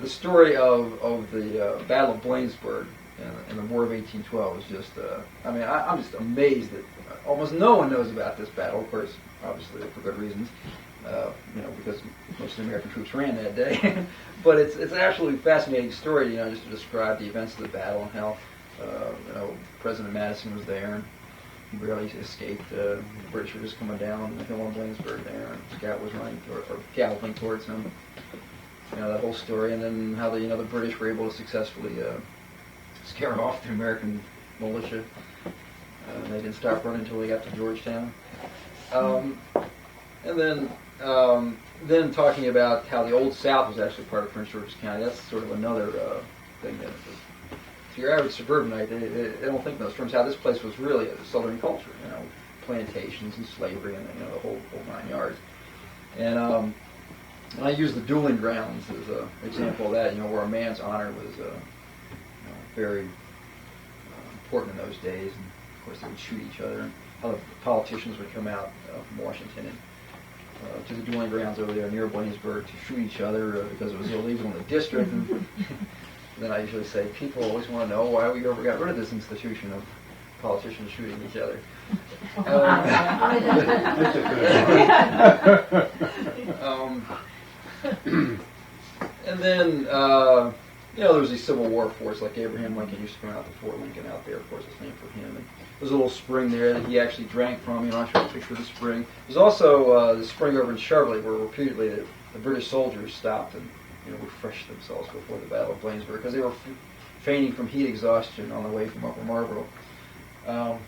S5: story of the Battle of Bladensburg in the War of 1812 is just, I'm just amazed that almost no one knows about this battle, of course, obviously for good reasons, because most of the American troops ran that day. But it's an absolutely fascinating story, just to describe the events of the battle and how, President Madison was there and he barely escaped. The British were just coming down the hill on Bladensburg there, and Scout was running or galloping towards him. That whole story, and then how the British were able to successfully scare off the American militia. They didn't stop running until they got to Georgetown. And then talking about how the Old South was actually part of Prince George's County. That's sort of another thing that, to your average suburbanite, they don't think in those terms. How this place was really a Southern culture, plantations and slavery and the whole 9 yards. And I use the dueling grounds as an example of that. Where a man's honor was very important in those days, and of course they would shoot each other. And how the politicians would come out from Washington and to the dueling grounds over there near Bladensburg to shoot each other because it was illegal in the district. And then I usually say, people always want to know why we ever got rid of this institution of politicians shooting each other. And then, there was these Civil War forts, like Abraham Lincoln used to come out to Fort Lincoln out there, of course, it's named for him. And there's a little spring there that he actually drank from. I showed a picture of the spring. There's also the spring over in Cheverly where repeatedly the British soldiers stopped and refreshed themselves before the Battle of Bladensburg because they were fainting from heat exhaustion on the way from Upper Marlboro. So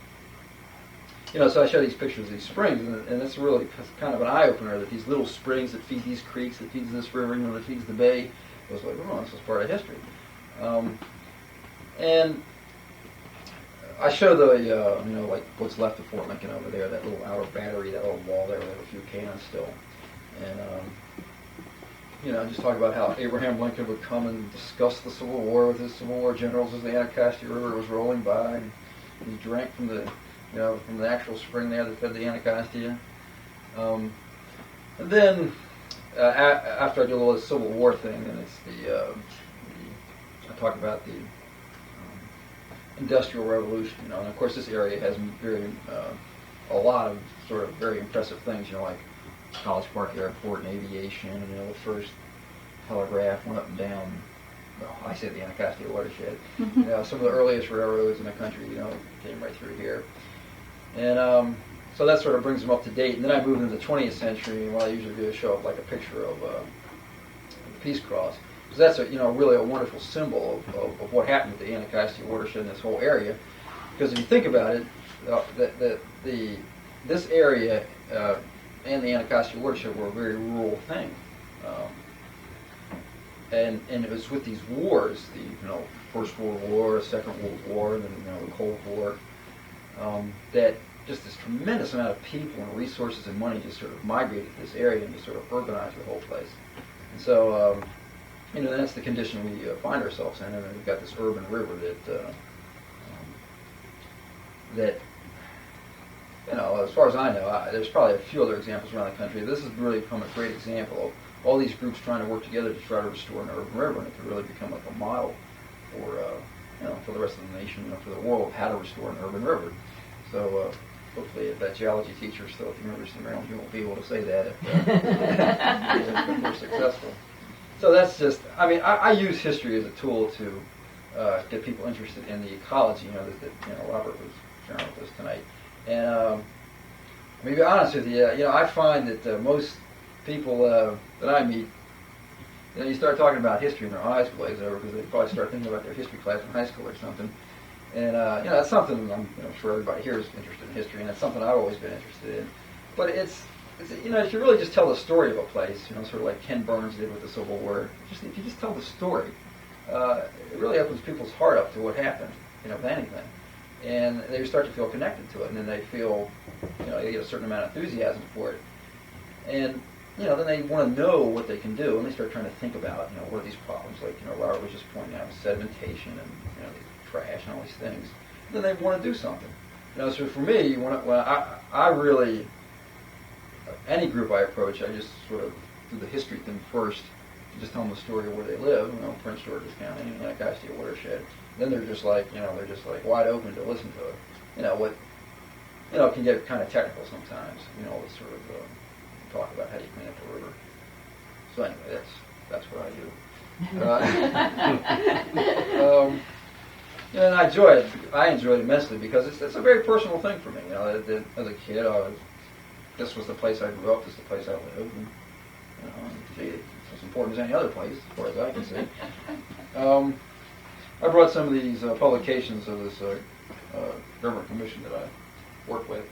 S5: I show these pictures of these springs, and it's really kind of an eye-opener that these little springs that feed these creeks, that feeds this river, that feeds the bay, it was like, oh, this is part of history. And I show the, like what's left of Fort Lincoln over there, that little outer battery, that little wall there, we have a few cannons still. And, just talk about how Abraham Lincoln would come and discuss the Civil War with his Civil War generals as the Anacostia River was rolling by. And he drank from the actual spring there that fed the Anacostia. And then, after I do a little Civil War thing, then it's I talk about the Industrial Revolution, and of course this area has a lot of sort of very impressive things, like College Park Airport and aviation, and the first telegraph went up and down, I say the Anacostia Watershed. Some of the earliest railroads in the country, came right through here. And so that sort of brings them up to date. And then I moved into the 20th century, and what I usually do is show up like a picture of the Peace Cross. Because that's really a wonderful symbol of what happened with the Anacostia Watershed in this whole area. Because if you think about it, this area and the Anacostia Watershed were a very rural thing. And it was with these wars, the First World War, Second World War, and then the Cold War, that just this tremendous amount of people and resources and money just sort of migrated to this area and just sort of urbanized the whole place. And so, that's the condition we find ourselves in, and we've got this urban river that as far as I know, there's probably a few other examples around the country. This has really become a great example of all these groups trying to work together to try to restore an urban river, and it could really become like a model for the rest of the nation, for the world, how to restore an urban river. So hopefully if that geology teacher is still at the University of Maryland, he won't be able to say that if we're successful. So that's just, I use history as a tool to get people interested in the ecology, that Robert was sharing with us tonight. And I mean, to be honest with you, I find that most people that I meet, you start talking about history and their eyes glaze over because they probably start thinking about their history class in high school or something. And that's something I'm sure everybody here is interested in history, and that's something I've always been interested in. But it's if you really just tell the story of a place, sort of like Ken Burns did with the Civil War. If you just tell the story, it really opens people's heart up to what happened, with anything. And they start to feel connected to it, and then they feel, they get a certain amount of enthusiasm for it. And, then they want to know what they can do, and they start trying to think about, what are these problems, like, Robert was just pointing out, sedimentation and, the trash and all these things. And then they want to do something. So for me, I really, any group I approach, I just sort of do the history thing first, just tell them the story of where they live, Prince George's County, Anacostia Watershed. Then they're just like, wide open to listen to it. What, can get kind of technical sometimes, to sort of talk about how you clean up the river. So anyway, that's what I do. And I enjoy it. I enjoy it immensely because it's a very personal thing for me. As a kid, this was the place I grew up. This is the place I lived. And, it's as important as any other place, as far as I can see. I brought some of these publications of this government commission that I work with,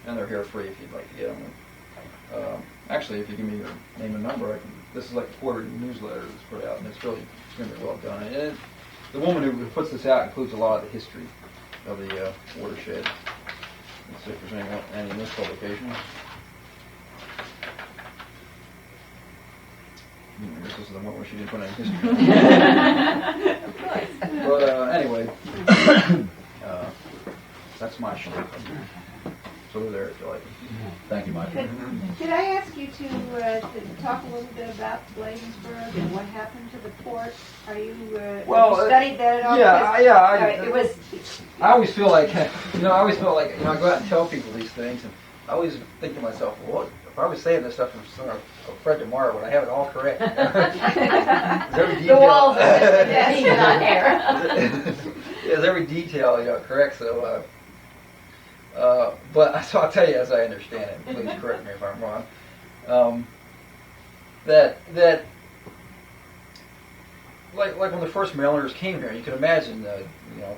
S5: and they're here free if you'd like to get them. Actually, if you give me your name and number, this is like a quarterly newsletter that's put out, and it's really extremely well done. And the woman who puts this out includes a lot of the history of the watershed. Let's see if there's any in this publication. This is the one where she didn't put any history.
S1: Of course.
S5: But anyway, that's my show. So they're there if you like.
S4: Thank you, Mike.
S1: Could I ask you to talk a little bit about Bladensburg and what happened to the port? Are you have you studied that at all?
S5: I always feel like I go out and tell people these things, and I always think to myself, well, if I was saying this stuff from Fred tomorrow, would I have it all correct?
S1: The walls are not there.
S5: Is every detail correct? So. But so I'll tell you as I understand it. Please correct me if I'm wrong. That like when the first mailers came here, you can imagine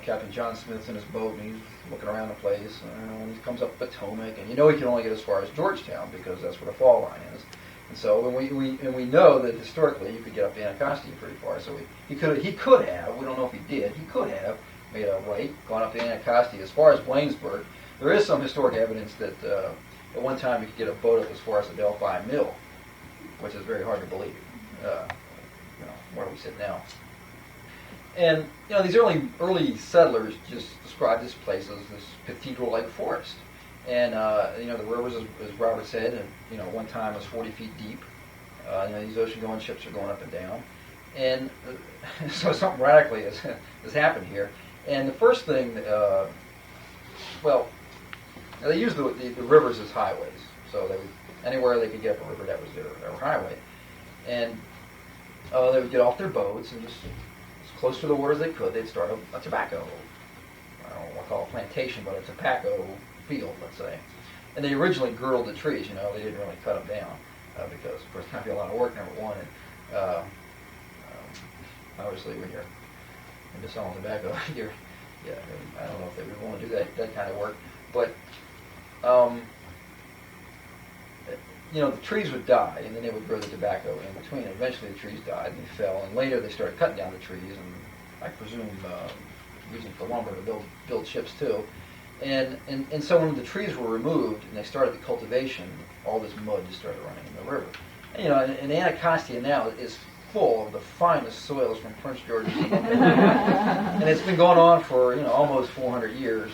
S5: Captain John Smith's in his boat and he's looking around the place, and he comes up Potomac, and he can only get as far as Georgetown because that's where the fall line is. And so we know that historically you could get up to Anacostia pretty far. So he could have. We don't know if he did. He could have made a right, gone up to Anacostia as far as Bladensburg. There is some historic evidence that at one time you could get a boat up as far as the Delphi Mill, which is very hard to believe. Where we sit now. And these early settlers just described this place as this cathedral-like forest. And the rivers, as Robert said, and one time was 40 feet deep. These ocean-going ships are going up and down, and so something radically has happened here. And the first thing, they used the rivers as highways. So anywhere they could get up a river, that was their highway. And they would get off their boats and just as close to the water as they could, they'd start a tobacco, I don't want to call it a plantation, but a tobacco field, let's say. And they originally girdled the trees, they didn't really cut them down because, of course, it's going to be a lot of work, number one. And obviously, when you're into selling tobacco, I don't know if they would want to do that kind of work. But the trees would die, and then they would grow the tobacco in between. And eventually, the trees died, and they fell. And later, they started cutting down the trees, and I presume using for lumber to build ships too. And so when the trees were removed and they started the cultivation, all this mud just started running in the river. And, and Anacostia now is full of the finest soils from Prince George's. And it's been going on for almost 400 years,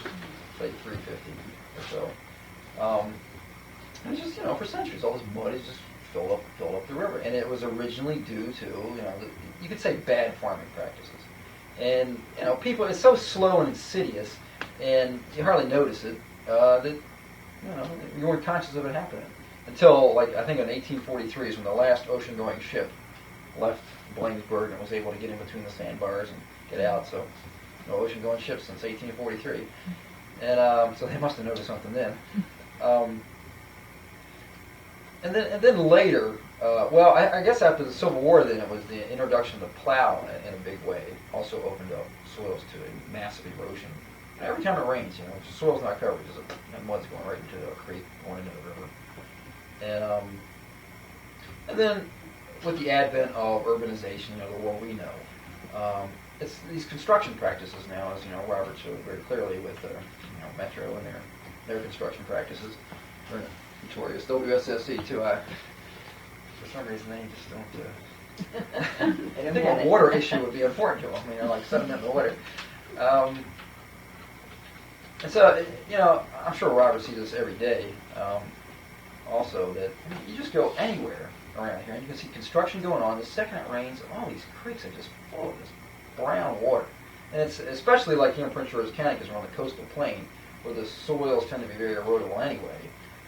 S5: say 350 or so. And it's just for centuries, all this mud has just filled up the river, and it was originally due to you could say bad farming practices. And people, it's so slow and insidious, and you hardly notice it that you weren't conscious of it happening until I think in 1843 is when the last ocean-going ship left Bladensburg and was able to get in between the sandbars and get out. So no ocean-going ships since 1843, and so they must have noticed something then. and then later, well, I guess after the Civil War, then it was the introduction of the plow in a big way. Also opened up soils to a massive erosion. And every time it rains, the soil's not covered, and mud's going right into the creek, going into the river. And then with the advent of urbanization, the world we know, it's these construction practices now, as Robert showed very clearly with Metro and their construction practices. They're notorious. WSSC too. For some reason they just don't. I think a water issue would be important to them. Like sediment in the water. And so, I'm sure Robert sees this every day. Also, that you just go anywhere around here and you can see construction going on. The second it rains, all these creeks are just full of this brown water. And it's especially like here in Prince George's County because we're on the coastal plain where the soils tend to be very erodible anyway.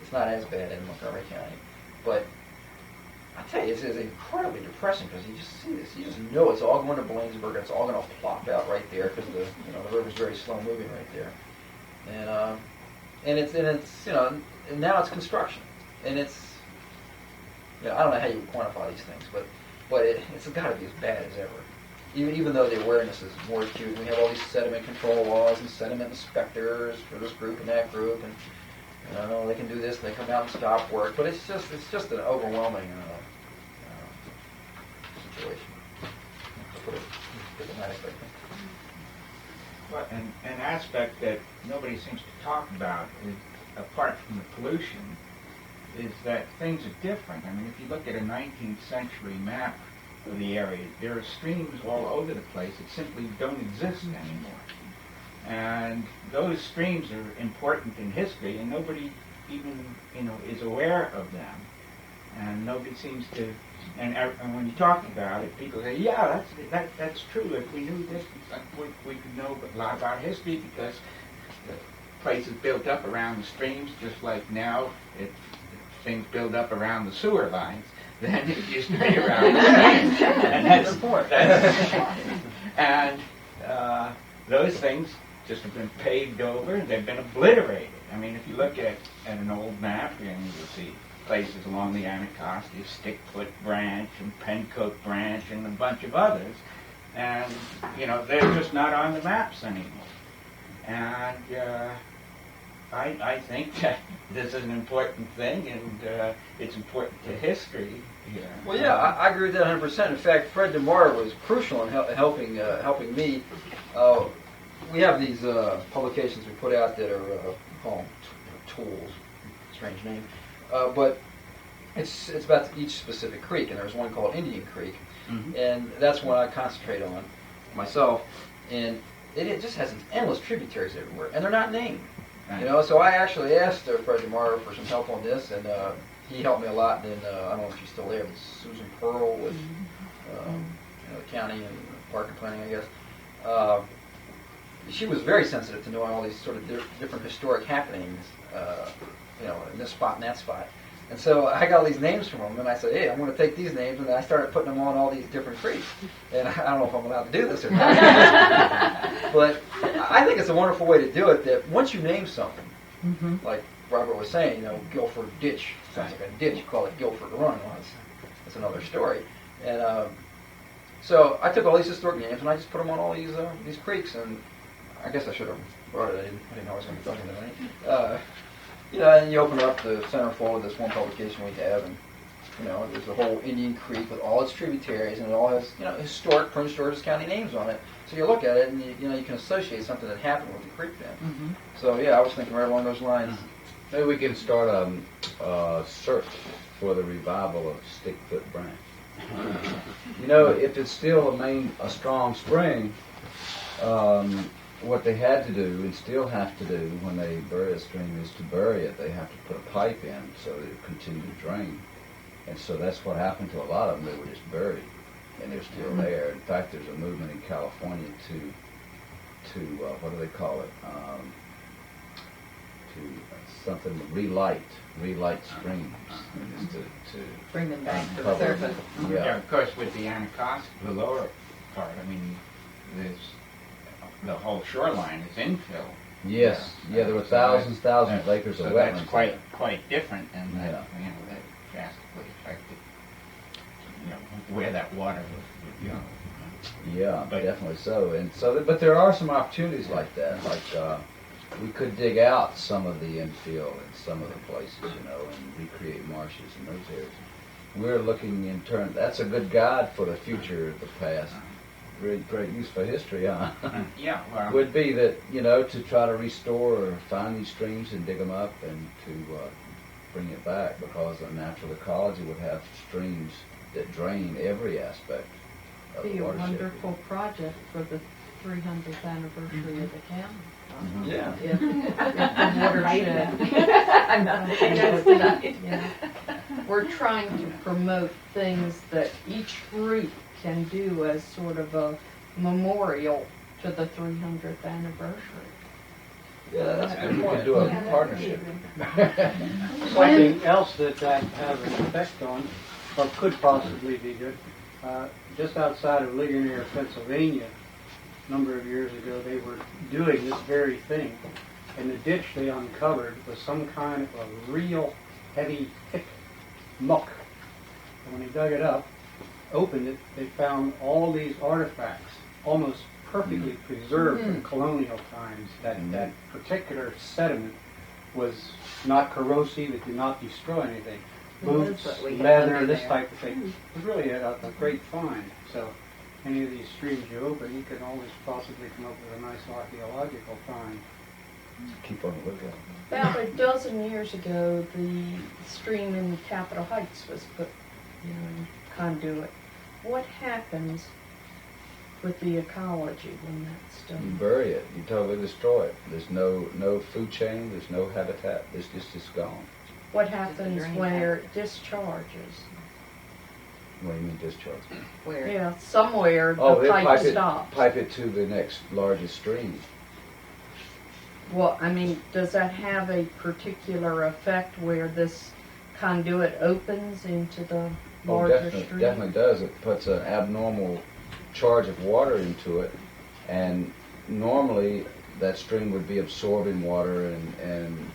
S5: It's not as bad in Montgomery County. But I tell you, it's incredibly depressing because you just see this. You just know it's all going to Bladensburg. It's all going to plop out right there because the river's very slow moving right there. And now it's construction. And it's, I don't know how you would quantify these things, but it's got to be as bad as ever. Even though the awareness is more acute, we have all these sediment control laws and sediment inspectors for this group and that group, and they can do this, and they come out and stop work, but it's just an overwhelming situation. To put it diplomatically.
S6: Well, an aspect that nobody seems to talk about is, apart from the pollution, is that things are different. If you look at a 19th century map of the area, there are streams all over the place that simply don't exist anymore. And those streams are important in history, and nobody even, is aware of them. And nobody seems to, and when you talk about it, people say, yeah, that's true. If we knew this, we could know a lot about history because the place is built up around the streams, just like now things build up around the sewer lines. Then it used to be around the streams. And that's important. And those things just have been paved over and they've been obliterated. If you look at an old map, you'll see places along the Anacostia, Stickfoot Branch and Pencoke Branch and a bunch of others. And, they're just not on the maps anymore. And I think that this is an important thing, and it's important to history here.
S5: Well, yeah, I agree with that 100%. In fact, Fred DeMar was crucial in helping me. We have these publications we put out that are call them tools, strange name, but it's about each specific creek, and there's one called Indian Creek, and that's one I concentrate on myself, and it just has these endless tributaries everywhere, and they're not named. So I actually asked Fred DeMar for some help on this, and he helped me a lot. And then I don't know if she's still there, but Susan Pearl with the county and park and planning, I guess. She was very sensitive to knowing all these sort of different historic happenings, in this spot and that spot. And so I got all these names from them, and I said, hey, I'm going to take these names, and then I started putting them on all these different creeks. And I don't know if I'm allowed to do this or not. But I think it's a wonderful way to do it, that once you name something, like Robert was saying, Guilford Ditch, sounds like a ditch, you call it Guilford Run. Well, that's another story. And so I took all these historic names, and I just put them on all these creeks, and I guess I should have brought it. I didn't know I was going to be talking tonight. And you open up the centerfold of this one publication we have, and there's the whole Indian Creek with all its tributaries, and it all has historic Prince George's County names on it. So you look at it, and you can associate something that happened with the creek then. So yeah, I was thinking right along those lines.
S3: Maybe we can start a search for the revival of Stickfoot Branch. If it's still a strong spring, what they had to do and still have to do when they bury a stream is to bury it. They have to put a pipe in so that it continue to drain. And so that's what happened to a lot of them. They were just buried, and they're still there. In fact, there's a movement in California to what do they call it? To something relight streams, just to
S2: Bring them back to the
S3: uncover.
S2: surface.
S6: Yeah, of course, with the Anacostia, the lower part, there's the whole shoreline is infill.
S3: Yes, there were thousands of acres of
S6: so
S3: wetlands.
S6: that's quite different, and that drastically affected, where that water would go.
S3: Yeah,
S6: But-
S3: definitely so. And so, but there are some opportunities like that. Like we could dig out some of the infill in some of the places, and recreate marshes in those areas. We're looking in turn. That's a good guide for the future of the past. Really great use for history, huh?
S6: Yeah, well,
S3: Would be that to try to restore or find these streams and dig them up and to bring it back, because the natural ecology would have streams that drain every aspect of
S2: Be
S3: the
S2: a
S3: watershed.
S2: wonderful project for the 300th anniversary of the county.
S3: Yeah.
S2: If the watershed.
S1: I'm not against it.
S2: Yeah. We're trying to promote things that each group can do as sort of a memorial to the 300th anniversary.
S3: Yeah, that's good. We could do a partnership.
S7: Something else that has an effect on, or could possibly be good, just outside of Ligonier, Pennsylvania, a number of years ago, they were doing this very thing. And the ditch they uncovered was some kind of a real heavy, thick muck. And when they dug it up, opened it, they found all these artifacts, almost perfectly preserved from colonial times. That particular sediment was not corrosive, it did not destroy anything. Boots,
S1: what we had
S7: leather,
S1: under
S7: this
S1: there.
S7: type of thing. It was really a great find. So any of these streams you open, you can always possibly come up with a nice archaeological find.
S3: Keep on the lookout.
S2: About a dozen years ago, the stream in Capitol Heights was put in conduit. What happens with the ecology when that's
S3: You
S2: done?
S3: bury it. You totally destroy it. There's no food chain. There's no habitat. It's just gone.
S2: What
S1: Just a
S2: happens
S1: drain
S2: where
S1: pipe.
S2: it discharges?
S3: What do you mean discharge?
S1: Where?
S2: Yeah, somewhere
S3: Oh,
S2: the
S3: they
S2: pipe stops.
S3: pipe it to the next largest stream.
S2: Well, I mean, does that have a particular effect where this conduit opens into the
S3: Oh,
S2: larger stream?
S3: definitely does. It puts an abnormal charge of water into it, and normally that stream would be absorbing water and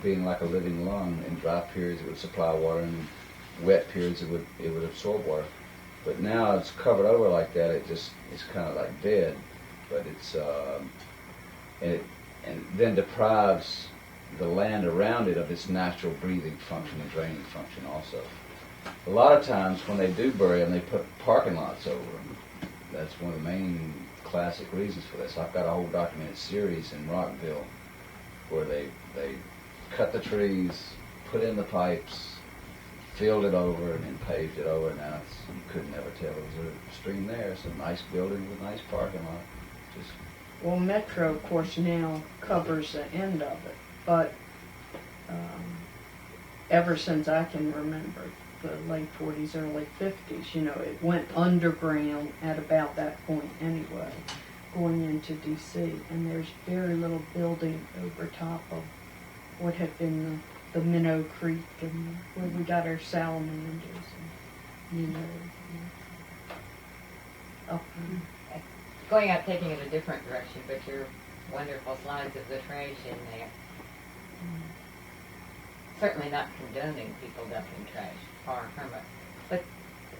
S3: being like a living lung. In dry periods, it would supply water, and in wet periods, it would absorb water. But now it's covered over like that. It's kind of like dead, but and then deprives the land around it of its natural breathing function and draining function also. A lot of times when they do bury them, they put parking lots over them. That's one of the main classic reasons for this. I've got a whole documented series in Rockville where they cut the trees, put in the pipes, filled it over, and then paved it over. Now you could never tell there was a stream there. It's a nice building with a nice parking lot. Just
S2: Well, Metro, of course, now covers the end of it, but ever since I can remember, the late 40s, early 50s, it went underground at about that point anyway, going into D.C., and there's very little building over top of what had been the Minnow Creek and where we got our salamanders and minnows. Up
S8: Going out, taking it a different direction, but your wonderful slides of the trash in there. Certainly not condoning people dumping trash, far from it. But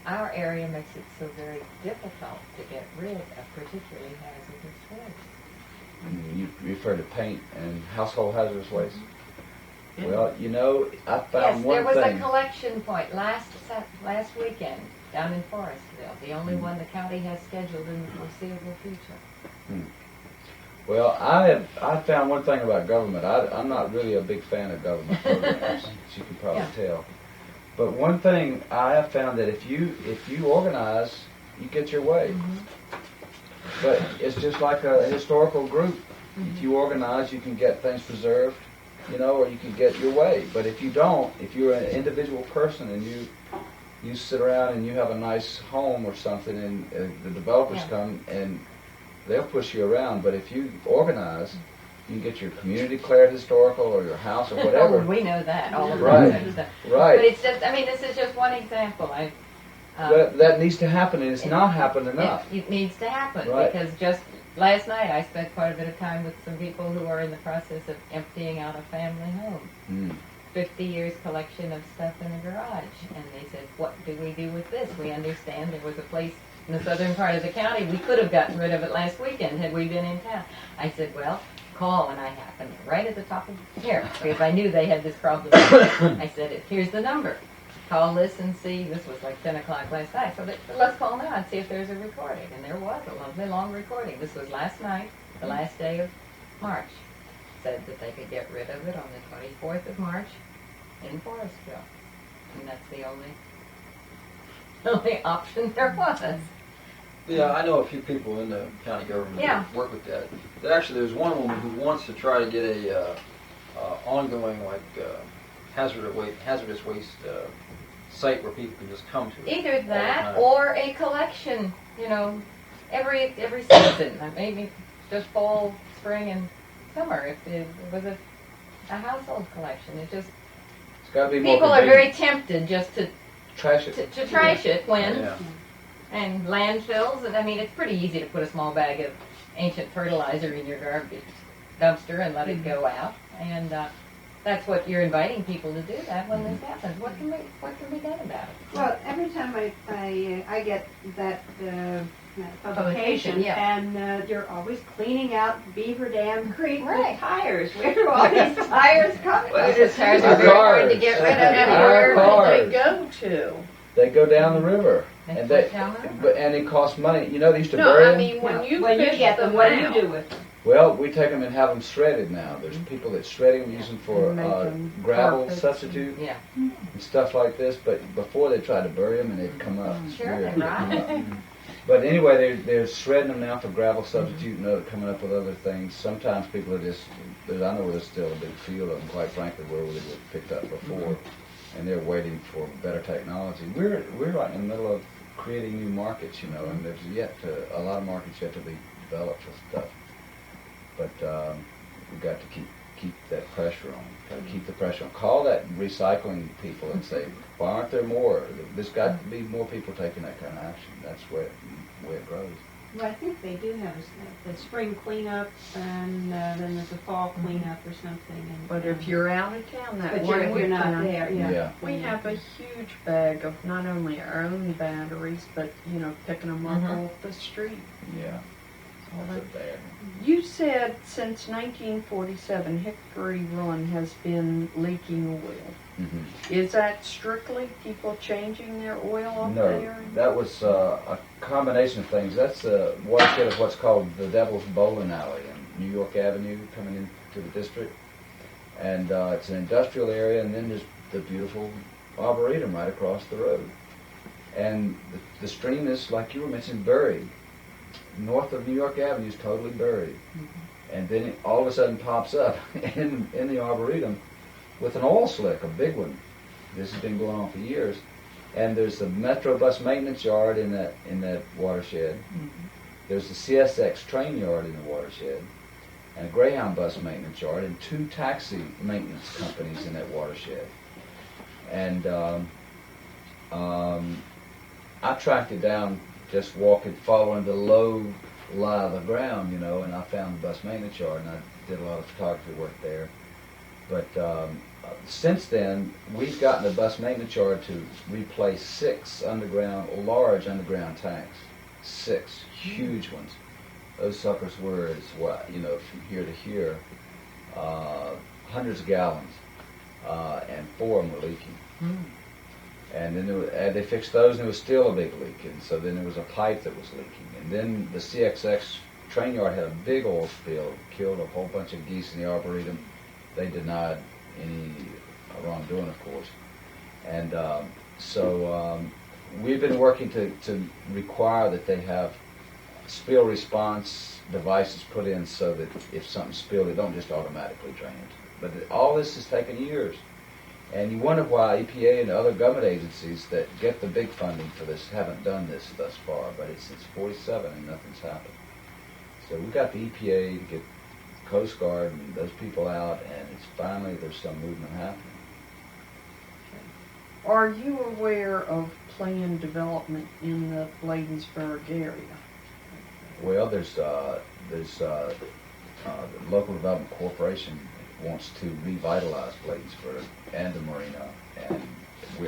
S8: our area makes it so very difficult to get rid of particularly hazardous waste.
S3: you refer to paint and household hazardous waste. Well, I found
S8: Yes,
S3: one
S8: there was
S3: thing.
S8: a collection point last weekend down in Forestville, the only one the county has scheduled in the foreseeable future.
S3: Well, I found one thing about government. I'm not really a big fan of government programs, as you can probably tell. But one thing I have found that if you organize, you get your way. But it's just like a historical group. If you organize, you can get things preserved, or you can get your way. But if you don't, if you're an individual person and you sit around and you have a nice home or something, and the developers come and they'll push you around. But if you organize, you can get your community declared historical or your house or whatever.
S8: Oh, we know that, all of
S3: Right.
S8: that stuff.
S3: Right.
S8: But it's just, this is just one example.
S3: But that needs to happen, and it's not happened enough.
S8: It needs to happen,
S3: Right.
S8: because just last night I spent quite a bit of time with some people who are in the process of emptying out a family home. 50 years collection of stuff in a garage. And they said, what do we do with this? We understand there was a place in the southern part of the county. We could have gotten rid of it last weekend had we been in town. I said, well, call, and I happened right at the top of here because I knew they had this problem. I said, here's the number. Call this and see. This was like 10 o'clock last night. So let's call now and see if there's a recording. And there was a lovely long recording. This was last night, the last day of March. Said that they could get rid of it on the 24th of March in Forestville. And that's the only option there was.
S5: Yeah, I know a few people in the county government that work with that. Actually, there's one woman who wants to try to get a ongoing hazardous waste site where people can just come to.
S8: Either that or a collection, every season. Maybe just fall, spring, and summer. If it was a household collection, it's
S5: got to be more
S8: people are very tempted just to
S5: trash it.
S8: To trash it when and landfills. And I mean, it's pretty easy to put a small bag of ancient fertilizer in your garbage dumpster and let it go out. And that's what you're inviting people to do. That when this happens, what can be done about it?
S1: Well, every time I get that publication, and you're always cleaning out Beaver Dam Creek with tires. Where do all these tires come from?
S8: These tires are very hard to get rid of.
S2: And where do they go to?
S3: They go down the river.
S8: And
S3: it costs money. They used to
S2: No,
S3: bury
S2: I
S3: them.
S2: mean when you
S1: get them, what do you do with them?
S3: Well, we take them and have them shredded now. There's people that shred them, use them for gravel substitute and stuff like this. But before they tried to bury them and they'd come up.
S8: Sure, they rot.
S3: But anyway, they're shredding them now for gravel substitute and coming up with other things. Sometimes people are just, I know there's still a big field of them, quite frankly, where they were picked up before. And they're waiting for better technology. We're right in the middle of creating new markets, and there's a lot of markets yet to be developed for stuff. But we've got to keep that pressure on. Got to keep the pressure on. Call that recycling people and say, why aren't there more? There's got to be more people taking that kind of action. That's where it grows.
S1: Well, I think they do have a spring cleanup, and then there's a fall cleanup or something.
S2: But if you're out of town that
S1: but
S2: one
S1: you're not
S2: weekend,
S1: there,
S2: we have a huge bag of not only our own batteries, but picking them up off the street.
S3: Yeah. That's bad.
S2: You said since 1947, Hickory Run has been leaking oil.
S3: Mm-hmm.
S2: Is that strictly people changing their oil up there?
S3: No, that was a combination of things. That's the watershed of what's called the Devil's Bowling Alley in New York Avenue coming into the district. And it's an industrial area, and then there's the beautiful Arboretum right across the road. And the stream is, like you were mentioning, buried. North of New York Avenue is totally buried. And then it all of a sudden pops up in the Arboretum with an oil slick, a big one. This has been going on for years. And there's the Metro bus maintenance yard in that watershed. There's the CSX train yard in the watershed, and a Greyhound bus maintenance yard, and 2 taxi maintenance companies in that watershed. And I tracked it down just following the low lie of the ground, and I found the bus maintenance yard, and I did a lot of photography work there. But since then, we've gotten the bus maintenance yard to replace 6 large underground tanks. 6 huge ones. Those suckers were, from here to here, hundreds of gallons, and 4 of them were leaking. And then they fixed those, and there was still a big leak. And so then there was a pipe that was leaking. And then the CXX train yard had a big oil spill, killed a whole bunch of geese in the Arboretum. They denied any wrongdoing, of course. And so we've been working to require that they have spill response devices put in so that if something's spilled, they don't just automatically drain it. But all this has taken years. And you wonder why EPA and other government agencies that get the big funding for this haven't done this thus far. But it's since 47 and nothing's happened. So we got the EPA to get Coast Guard and those people out, and it's finally there's some movement happening.
S2: Are you aware of planned development in the Bladensburg area?
S3: Well, there's the Local Development Corporation wants to revitalize Bladensburg and the marina, and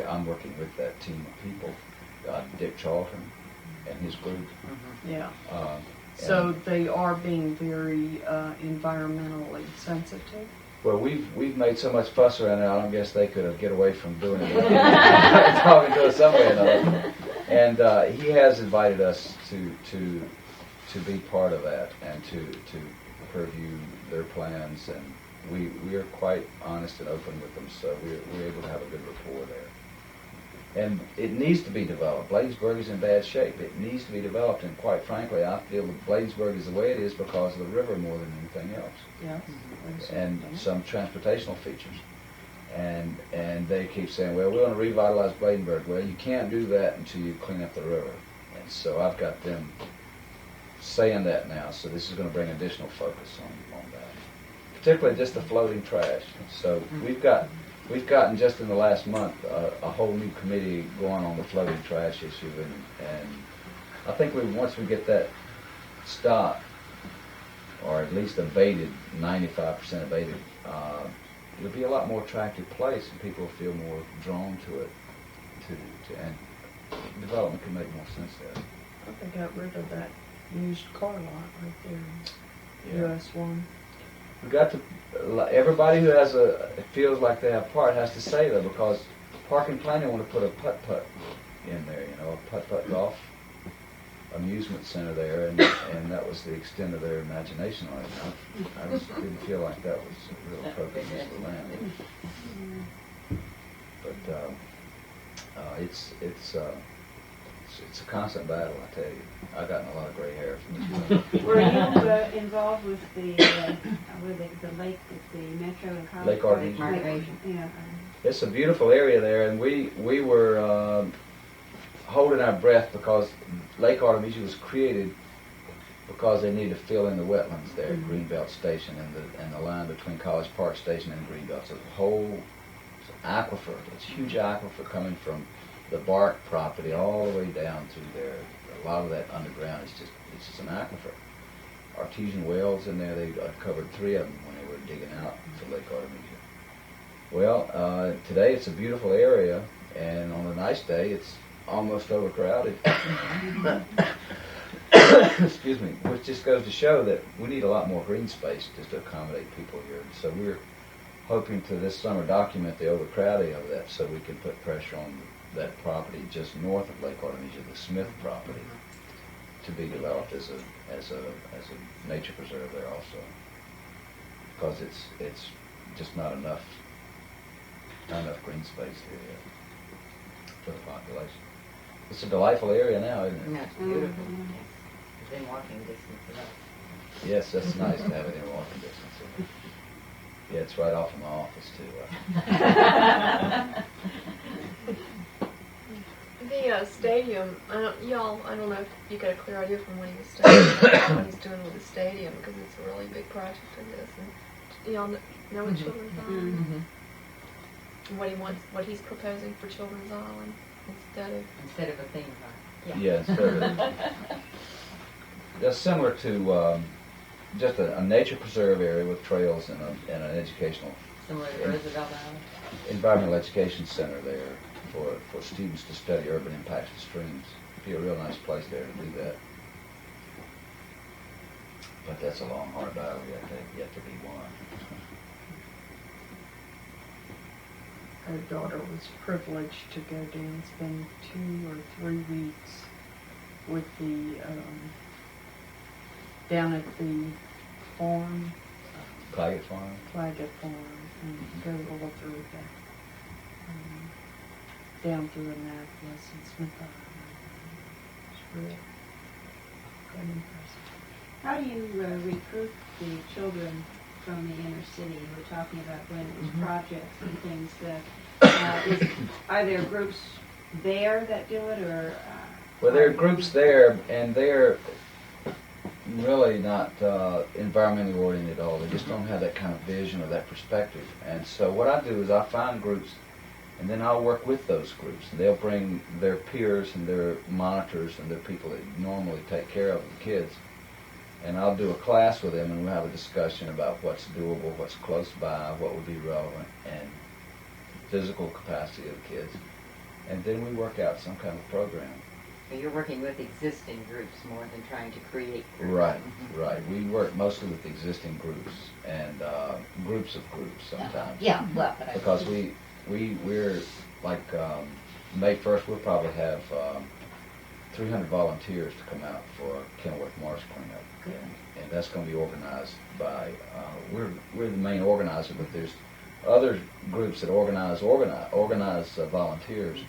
S3: I'm working with that team of people, Dick Charlton and his group.
S2: Yeah.
S3: And-
S2: So they are being very environmentally sensitive.
S3: Well, we've made so much fuss around it, I don't guess they could get away from doing it. Talking to us some way or another. And he has invited us to be part of that and to purview their plans, and we are quite honest and open with them, so we're able to have a good rapport there. And it needs to be developed. Bladensburg is in bad shape. It needs to be developed, and quite frankly, I feel that Bladensburg is the way it is because of the river more than anything else,
S2: Yes.
S3: and some transportational features. And they keep saying, well, we want to revitalize Bladensburg. Well, you can't do that until you clean up the river. And so I've got them saying that now, so this is going to bring additional focus on that. Particularly just the floating trash. So we've gotten just in the last month a whole new committee going on the floating trash issue, and I think once we get that stopped, or at least abated, 95% abated, it'll be a lot more attractive place, and people will feel more drawn to it, and development can make more sense there.
S2: They got rid of that used car lot right there,
S3: Yeah.
S2: US 1.
S3: We got to, everybody who feels like they have part has to say though, because parking planning want to put a putt-putt in there, a putt-putt golf amusement center there, and that was the extent of their imagination on it. I just didn't feel like that was a real appropriate use of the land. But it's a constant battle, I tell you. I've gotten a lot of gray hair from this.
S9: Were you involved with the lake, with the Metro and College?
S3: Lake Artesia.
S9: Yeah.
S3: It's a beautiful area there, and we were holding our breath because Lake Artesia was created because they needed to fill in the wetlands there at Greenbelt Station and the line between College Park Station and Greenbelt. So the whole aquifer, it's a huge aquifer coming from the Bark property all the way down through there. A lot of that underground it's just an aquifer. Artesian wells in there, they uncovered 3 of them when they were digging out to Lake Artesia. Well, today it's a beautiful area, and on a nice day it's almost overcrowded. Excuse me, which just goes to show that we need a lot more green space just to accommodate people here. So we're hoping to this summer document the overcrowding of that so we can put pressure on that property just north of Lake Artesia, the Smith property, to be developed as a nature preserve there also, because it's just not enough green space here yet for the population. It's a delightful area now, isn't it?
S8: Yeah, it's beautiful. Within walking distance of us.
S3: Yes, that's nice to have it in walking distance. Yeah, it's right off of my office too.
S10: The stadium, I don't know if you got a clear idea from what he was saying about what he's doing with the stadium, because it's a really big project for this. And y'all know what Children's Island? What he's proposing for Children's Island
S8: Instead of a theme park.
S3: Yeah, so that's similar to just a nature preserve area with trails and an educational,
S8: Similar to Roosevelt Island.
S3: environmental education center there for students to study urban impacts of streams. It'd be a real nice place there to do that. But that's a long, hard battle yet to be won.
S2: Our daughter was privileged to go down and spend 2 or 3 weeks with the down at the farm,
S3: Claggett Farm.
S2: Claggett Farm, and go all through that, down through Annapolis and Smith Island. It's really quite impressive.
S9: How do you recruit the children from the inner city? You were talking about when it was projects and things. Are there groups there that do it, or?
S3: Well, there are groups there, and they're really not environmentally oriented at all. They just don't have that kind of vision or that perspective. And so what I do is I find groups, and then I'll work with those groups. They'll bring their peers and their monitors and their people that normally take care of the kids. And I'll do a class with them, and we'll have a discussion about what's doable, what's close by, what would be relevant, and physical capacity of the kids. And then we work out some kind of program.
S8: So you're working with existing groups more than trying to create groups.
S3: Right, right. We work mostly with existing groups and groups of groups sometimes.
S8: Yeah, well, but
S3: Because we're like May 1st, we'll probably have 300 volunteers to come out for Kenilworth Marsh cleanup.
S8: Good.
S3: And that's going to be organized by, we're the main organizer, but there's other groups that organize volunteers,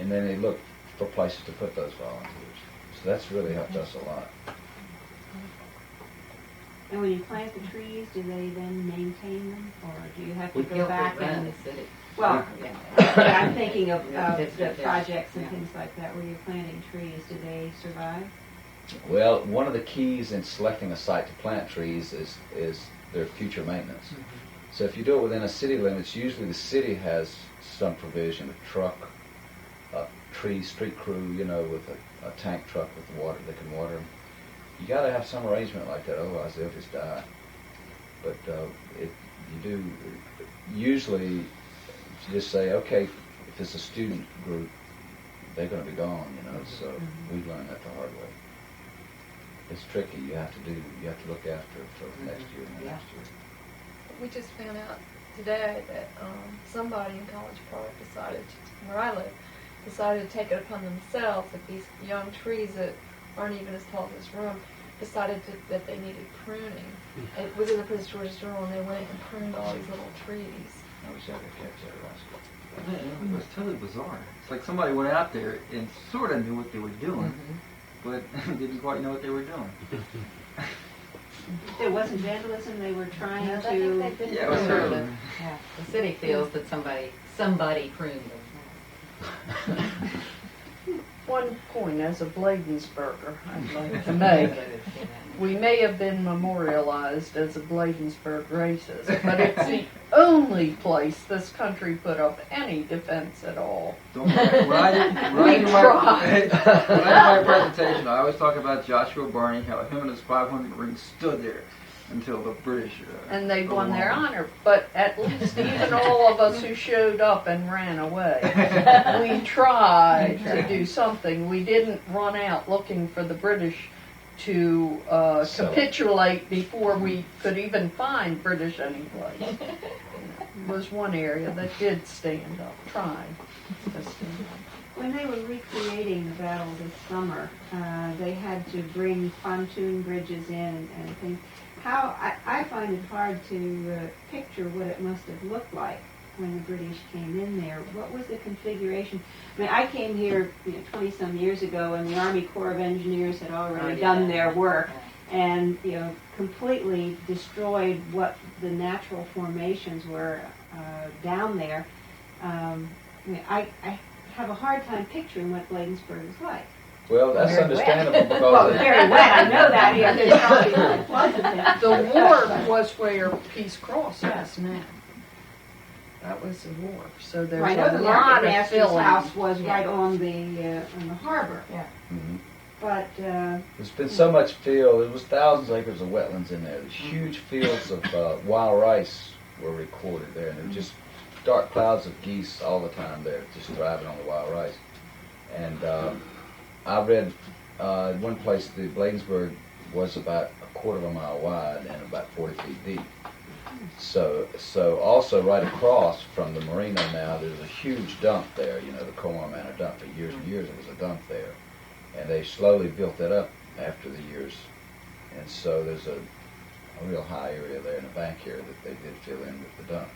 S3: and then they look for places to put those volunteers. So that's really helped us a lot.
S9: And when you plant the trees, do they then maintain them, or do you have to
S8: With
S9: go
S8: Guilford
S9: back
S8: Run,
S9: and?
S8: the city.
S9: Well,
S8: Yeah.
S9: but I'm thinking of the
S8: Yeah.
S9: projects and
S8: Yeah.
S9: things like that where you're planting trees. Do they survive?
S3: Well, one of the keys in selecting a site to plant trees is their future maintenance. So if you do it within a city limits, usually the city has some provision, a truck, a street crew, with a tank truck with water that can water them. You got to have some arrangement like that, otherwise they'll just die. But usually you just say, okay, if it's a student group, they're going to be gone, so we learned that the hard way. It's tricky. You have to look after it for next year and next year.
S10: We just found out today that somebody in College Park where I live, decided to take it upon themselves that these young trees that aren't even as tall as this room decided that they needed pruning. It was in the Prince George's Journal, and they went and pruned all these little trees.
S5: I wish I could catch that rascal. It was totally bizarre. It's like somebody went out there and sort of knew what they were doing, but didn't quite know what they were doing.
S9: It wasn't vandalism. They were trying
S8: No, I
S9: to.
S8: think they've been
S5: Yeah, it was
S8: pruned.
S5: sort of-
S8: Yeah, the city feels that somebody pruned them.
S2: One point as a Bladensburger I'd like to make. We may have been memorialized as a Bladensburg racist, but it's the only place this country put up any defense at all.
S5: When I did my presentation, I always talk about Joshua Barney, how him and his 500 Marines stood there until the British.
S2: And they won their honor, but at least even all of us who showed up and ran away, we tried to do something. We didn't run out looking for the British to capitulate before we could even find British anyplace. Was one area that did stand up, tried to stand up.
S9: When they were recreating the battle this summer, they had to bring pontoon bridges in and things. I find it hard to picture what it must have looked like when the British came in there. What was the configuration? I mean, I came here 20-some years ago, and the Army Corps of Engineers had already done their work and completely destroyed what the natural formations were down there. I have a hard time picturing what Bladensburg is like.
S3: Well, that's
S8: Very
S3: understandable
S8: wet.
S3: because
S9: Very wet. I know that here. There's probably no floods in there.
S2: The wharf was where Peace Cross is now. That was the wharf. So there's
S9: I know
S2: a
S9: the
S2: lot
S9: market
S2: of
S9: master's
S2: filling.
S9: house was right on the harbor.
S3: Mhm.
S9: But
S3: there's been so much field. There was thousands of acres of wetlands in there. There's huge fields of wild rice were recorded there, and there were just dark clouds of geese all the time there, just thriving on the wild rice. And I read one place the Bladensburg was about a quarter of a mile wide and about 40 feet deep. So also right across from the marina now, there's a huge dump there. The Comar Manor dump. For years and years, it was a dump there, and they slowly built that up after the years. And so there's a real high area there in the bank here that they did fill in with the dump.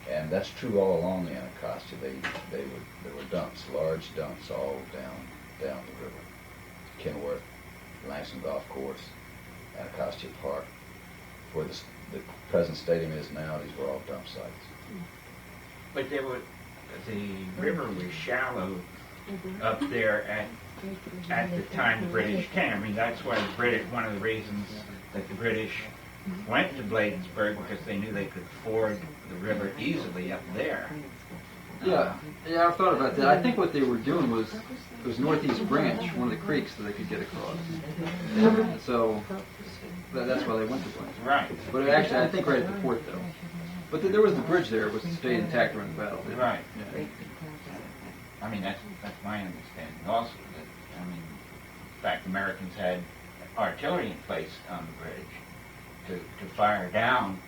S3: And that's true all along the Anacostia. There were dumps, large dumps all down the river. Kenilworth, Langston Golf Course, Anacostia Park, where the present stadium is now. These were all dump sites.
S6: But the river was shallow up there at the time the British came. I mean, that's why one of the reasons that the British went to Bladensburg, because they knew they could ford the river easily up there.
S5: Yeah, I've thought about that. I think what they were doing was northeast branch, one of the creeks that they could get across. So that's why they went to Blaine.
S6: Right.
S5: But actually, I think right at the port though. But there was the bridge there, which stayed intact during the battle.
S6: Right.
S5: Yeah.
S6: I mean, that's my understanding also. That, I mean, in fact, Americans had artillery in place on the bridge to fire down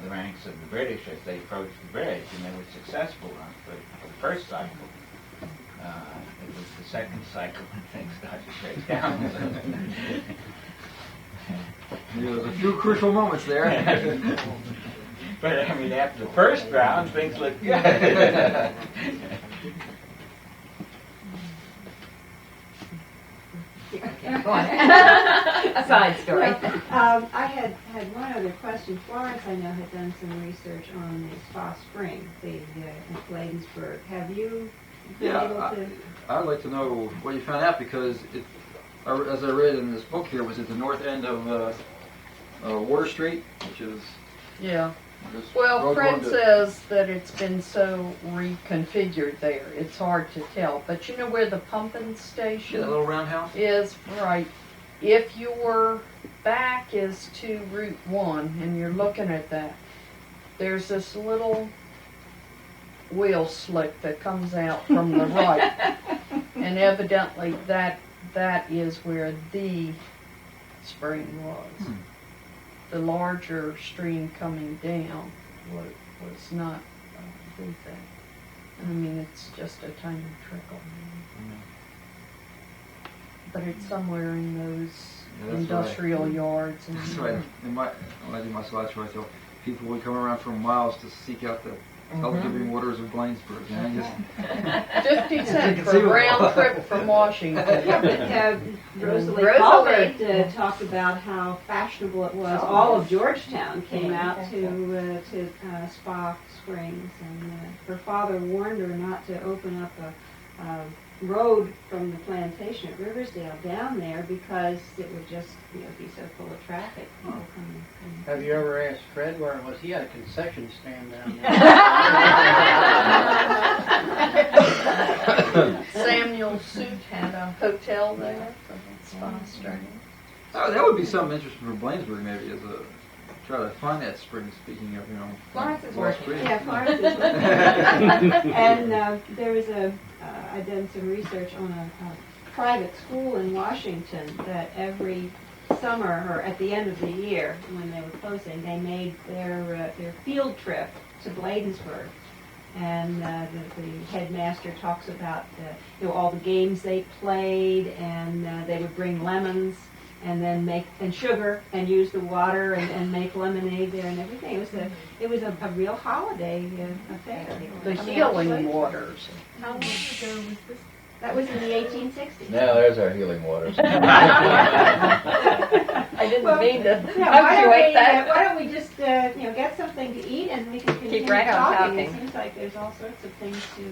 S6: the ranks of the British as they approached the bridge, and they were successful for the first cycle. It was the second cycle when things started to break down.
S5: There was a few crucial moments there.
S6: But I mean, after the first round, things looked good.
S8: Go on. A side story.
S9: I had one other question. Florence, I know, had done some research on the Spa Spring, in Bladensburg. Have you been able to?
S5: I'd like to know what you found out because as I read in this book here, was at the north end of Water Street, which is
S2: Well, Fred says that it's been so reconfigured there, it's hard to tell. But you know where the pumping station
S5: that little roundhouse
S2: is? Right. If your back is to Route 1 and you're looking at that, there's this little wheel slick that comes out from the right. And evidently that is where the spring was. The larger stream coming down was not with that. I mean, it's just a tiny trickle. But it's somewhere in those industrial yards. And
S5: that's right. When I do my slideshow, I tell people would come around for miles to seek out the health-giving waters of Bladensburg. And just
S2: 50 cents for a round trip from Washington.
S9: Yeah, but Rosalie Colbert talked about how fashionable it was. All of Georgetown came out to Spa Springs, and her father warned her not to open up a road from the plantation at Riversdale down there because it would just be so full of traffic.
S7: Have you ever asked Fred where it was? He had a concession stand down there.
S2: Samuel Suit had a hotel there for the Spa Spring.
S5: Oh, that would be something interesting for Bladensburg, maybe, as a try to find that spring. Speaking of,
S8: Florence is working.
S9: Yeah, Florence is working. And there was I done some research on a private school in Washington that every summer or at the end of the year when they were closing, they made their field trip to Bladensburg. And the headmaster talks about all the games they played, and they would bring lemons and then make sugar and use the water and make lemonade there and everything. It was a real holiday affair.
S2: The healing waters.
S10: How long ago was this?
S9: That was in the 1860s.
S4: Now there's our healing waters.
S8: I didn't mean to punctuate that.
S9: Why don't we just get something to eat and we can continue
S8: Keep right on talking.
S9: It seems like there's all sorts of things to